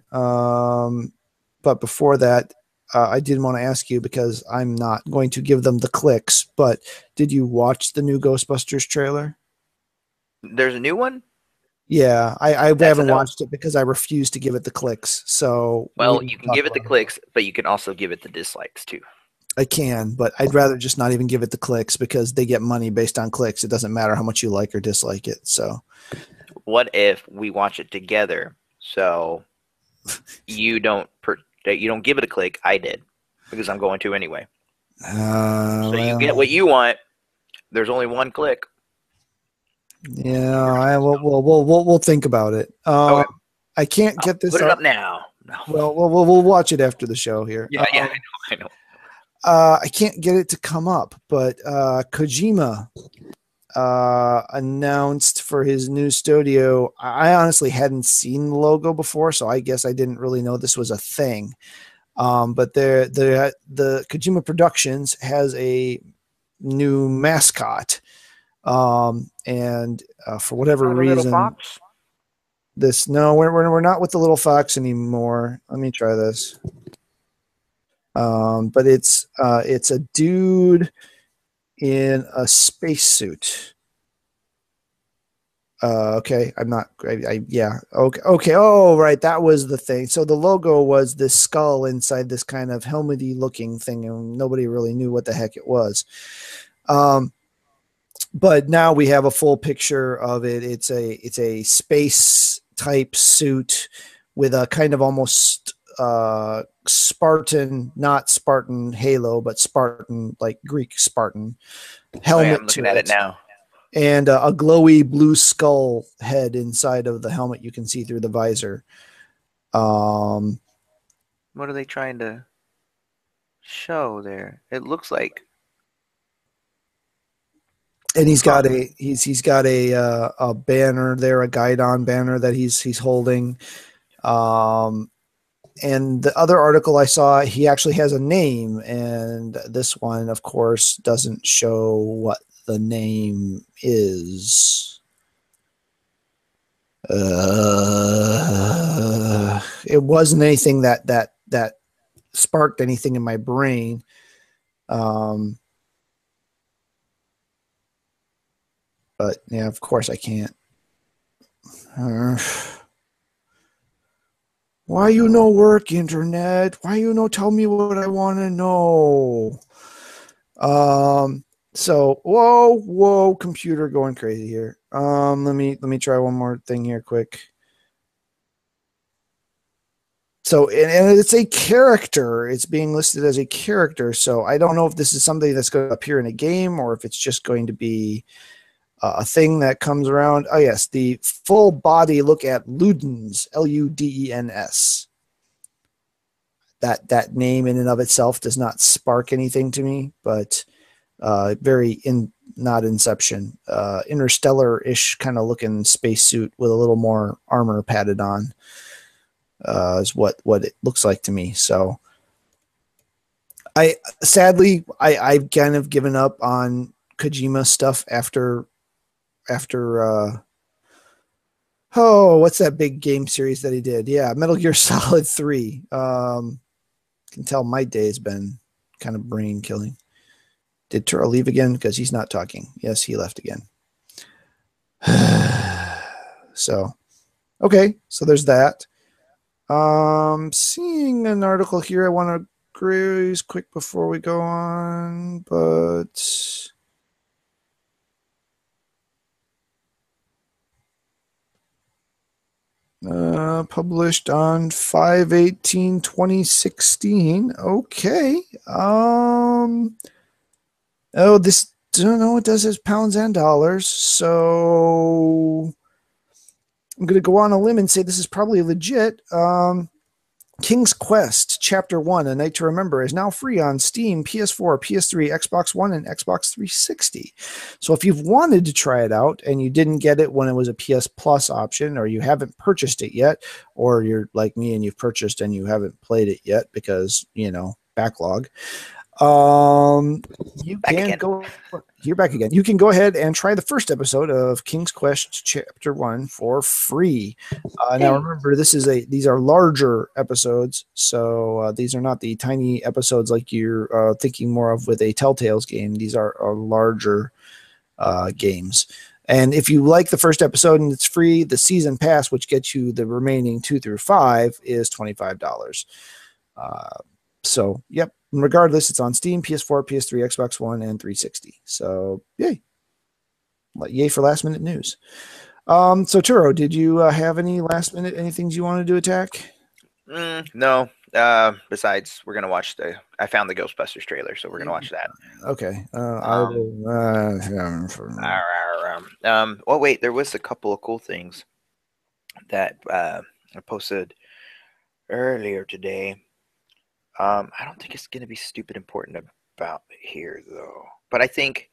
But before that, I did want to ask you, because I'm not going to give them the clicks, but did you watch the new Ghostbusters trailer? There's a new one? Yeah, I haven't watched it because I refuse to give it the clicks. So, well, you can give it the clicks, but you can also give it the dislikes too. I can, but I'd rather just not even give it the clicks, because they get money based on clicks. It doesn't matter how much you like or dislike it. So, what if we watch it together? So you don't give it a click. I did, because I'm going to anyway. So you get what you want. There's only one click. Yeah, we'll think about it. Okay. I can't get this. Put it up now. No. Well, we'll watch it after the show here. Yeah, I know. I can't get it to come up, but Kojima announced for his new studio. I honestly hadn't seen the logo before, so I guess I didn't really know this was a thing. But the Kojima Productions has a new mascot, and for whatever reason, fox? We're not with the little fox anymore. Let me try this. But it's a dude in a spacesuit. Okay, I'm not. Yeah. Okay. Oh, right. That was the thing. So the logo was this skull inside this kind of helmety looking thing, and nobody really knew what the heck it was. But now we have a full picture of it. It's a space type suit with a kind of almost Spartan, not Spartan Halo, but Spartan, like Greek Spartan helmet. I'm looking at it now. And a glowy blue skull head inside of the helmet you can see through the visor. What are they trying to show there? It looks like. And he's got a banner there, a Guidon banner that he's holding. and the other article I saw, he actually has a name, and this one, of course, doesn't show what the name is. It wasn't anything that sparked anything in my brain. But yeah, of course I can't. Why you no work, internet? Why you no tell me what I want to know? So whoa, computer going crazy here. Let me try one more thing here quick. So and it's a character. It's being listed as a character. So I don't know if this is something that's going to appear in a game or if it's just going to be a thing that comes around. Oh yes, the full body look at Ludens, Ludens. That name in and of itself does not spark anything to me, but not Inception, interstellar-ish kind of looking spacesuit with a little more armor padded on is what it looks like to me. So I've kind of given up on Kojima stuff after what's that big game series that he did? Yeah, Metal Gear Solid 3. Can tell my day has been kind of brain killing. Did Turo leave again? Because he's not talking. Yes, he left again. So, okay. So there's that. Seeing an article here I want to graze quick before we go on, but published on 5/18/2016. Okay. Oh, this, don't know, it does as pounds and dollars. So I'm going to go on a limb and say this is probably legit. King's Quest Chapter 1, A Night to Remember, is now free on Steam, PS4, PS3, Xbox One, and Xbox 360. So if you've wanted to try it out and you didn't get it when it was a PS Plus option, or you haven't purchased it yet, or you're like me and you've purchased and you haven't played it yet because, backlog, you can go. You're back again. You can go ahead and try the first episode of King's Quest Chapter 1 for free. Now remember, these are larger episodes, so these are not the tiny episodes like you're thinking more of with a Telltale's game. These are larger games. And if you like the first episode and it's free, the season pass, which gets you the remaining 2 through 5, is $25. So, yep. Regardless, it's on Steam, PS4, PS3, Xbox One, and 360. So, yay. Yay for last minute news. So, Turo, did you have any last minute, anything you wanted to attack? No. Besides, we're going to watch I found the Ghostbusters trailer, so we're going to watch that. Okay. I will. Well, wait, there was a couple of cool things that I posted earlier today. I don't think it's going to be stupid important about here, though. But I think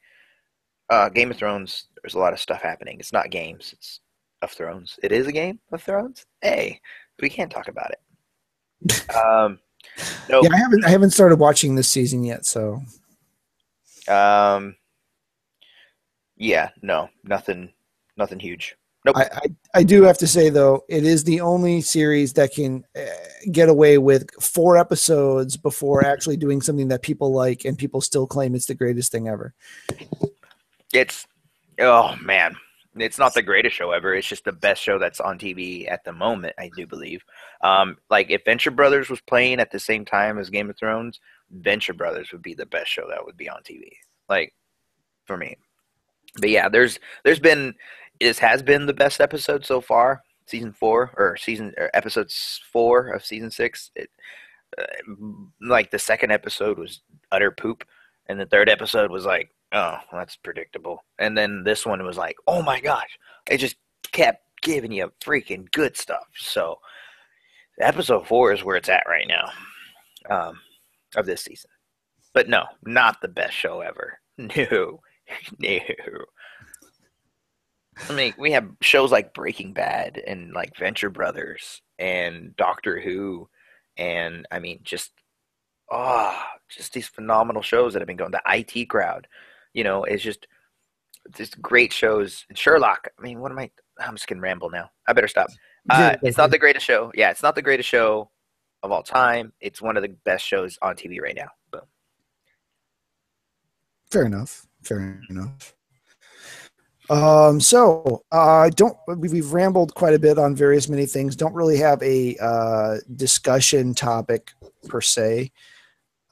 Game of Thrones, there's a lot of stuff happening. It's not games. It's of Thrones. It is a Game of Thrones? Hey, we can't talk about it. Nope. Yeah, I haven't started watching this season yet, so. Yeah, no, nothing huge. Nope. I do have to say, though, it is the only series that can get away with 4 episodes before actually doing something that people like and people still claim it's the greatest thing ever. Oh, man. It's not the greatest show ever. It's just the best show that's on TV at the moment, I do believe. Like, if Venture Brothers was playing at the same time as Game of Thrones, Venture Brothers would be the best show that would be on TV. Like, for me. But yeah, this has been the best episode so far, episode 4 of season 6. Like the second episode was utter poop, and the third episode was like, oh, that's predictable. And then this one was like, oh my gosh, it just kept giving you freaking good stuff. So episode 4 is where it's at right now, of this season. But no, not the best show ever. No. I mean, we have shows like Breaking Bad and like Venture Brothers and Doctor Who And I mean, just these phenomenal shows that have been going. The IT Crowd, it's just great shows. And Sherlock. I mean, I'm just gonna ramble now. I better stop. It's not the greatest show. Yeah, it's not the greatest show of all time. It's one of the best shows on TV right now. Boom. Fair enough. We've rambled quite a bit on many things. Don't really have a discussion topic per se.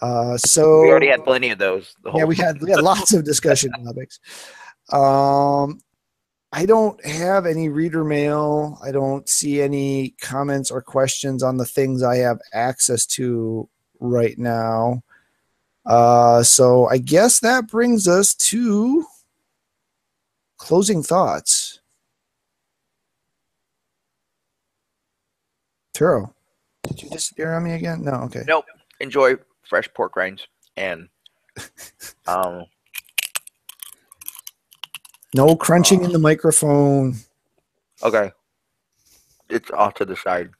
So we already had plenty of those. We had lots of discussion topics. I don't have any reader mail. I don't see any comments or questions on the things I have access to right now. So I guess that brings us to closing thoughts. Turo, did you disappear on me again? No, okay. Nope. Enjoy fresh pork rinds and no crunching in the microphone. Okay. It's off to the side.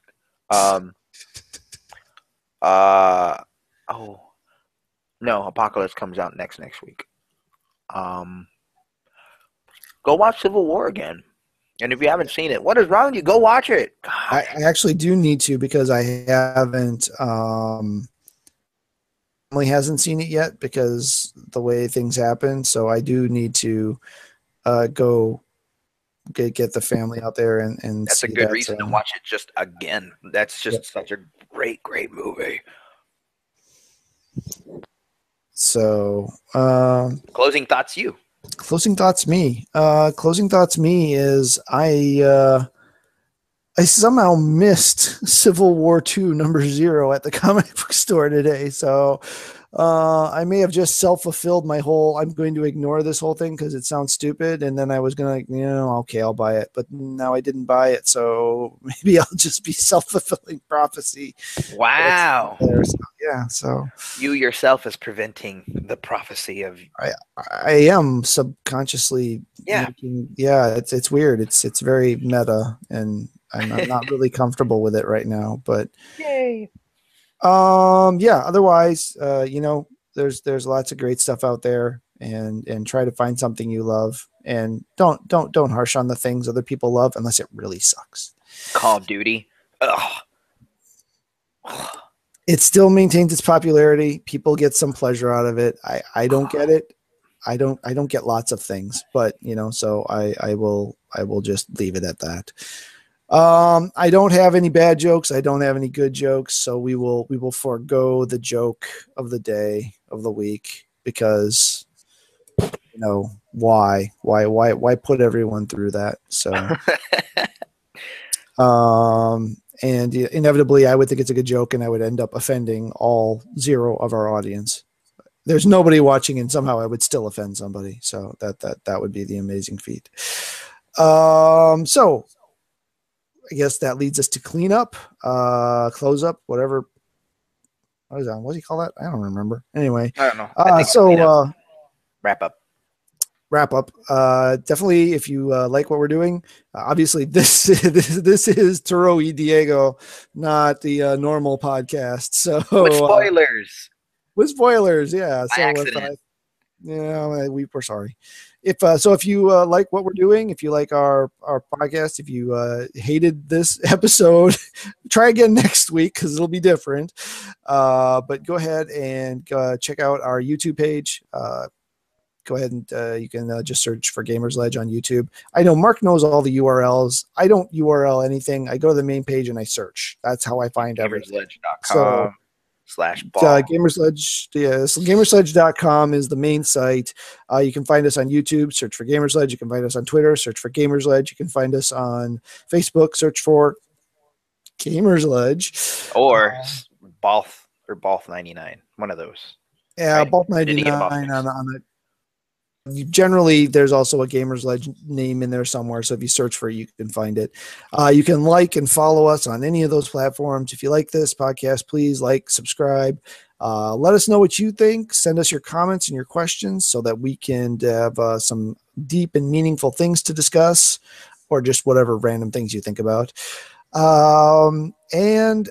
No, Apocalypse comes out next week. Go watch Civil War again. And if you haven't seen it, what is wrong with you? Go watch it. I actually do need to, because I haven't Emily hasn't seen it yet because the way things happen. So I do need to go get the family out there and that's see a good that, reason to watch it just again. That's just such a great movie. So closing thoughts you. Closing thoughts me. Closing thoughts me is I somehow missed Civil War II #0 at the comic book store today. So I may have just self-fulfilled my whole, I'm going to ignore this whole thing because it sounds stupid. And then I was going to, okay, I'll buy it. But now I didn't buy it. So maybe I'll just be self-fulfilling prophecy. Wow. So you yourself is preventing the prophecy of. I am subconsciously. Yeah. It's weird. It's very meta, and I'm not really comfortable with it right now, but yay. Otherwise, there's lots of great stuff out there, and try to find something you love, and don't harsh on the things other people love unless it really sucks. Call of Duty. Ugh. It still maintains its popularity. People get some pleasure out of it. I don't get it. I don't get lots of things, but so I will just leave it at that. I don't have any bad jokes. I don't have any good jokes. So we will forego the joke of the day, of the week, because why put everyone through that? So, and inevitably I would think it's a good joke and I would end up offending all 0 of our audience. There's nobody watching and somehow I would still offend somebody. So that would be the amazing feat. So I guess that leads us to clean up, close up, whatever. What is that? What do you call that? I don't remember. Anyway, I don't know. Wrap up. Definitely, if you like what we're doing, obviously this is Turo y Diego, not the normal podcast. So with spoilers. Yeah. By accident. We're sorry. If you like what we're doing, if you like our podcast, if you hated this episode, try again next week because it'll be different. But go ahead and check out our YouTube page. Go ahead and you can just search for Gamersledge on YouTube. I know Mark knows all the URLs. I don't URL anything. I go to the main page and I search. That's how I find everything. Gamersledge.com. Gamersledge, yes. Gamersledge.com is the main site. You can find us on YouTube, search for Gamersledge. You can find us on Twitter, search for Gamersledge. You can find us on Facebook, search for Gamersledge. Or Balth 99, one of those. Yeah, right? Balth 99 on it. Generally, there's also a Gamersledge name in there somewhere, so if you search for it, you can find it. You can like and follow us on any of those platforms. If you like this podcast, please like, subscribe. Let us know what you think. Send us your comments and your questions so that we can have some deep and meaningful things to discuss, or just whatever random things you think about. And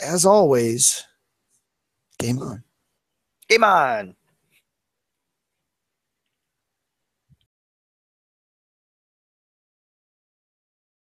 as always, game on. Game on.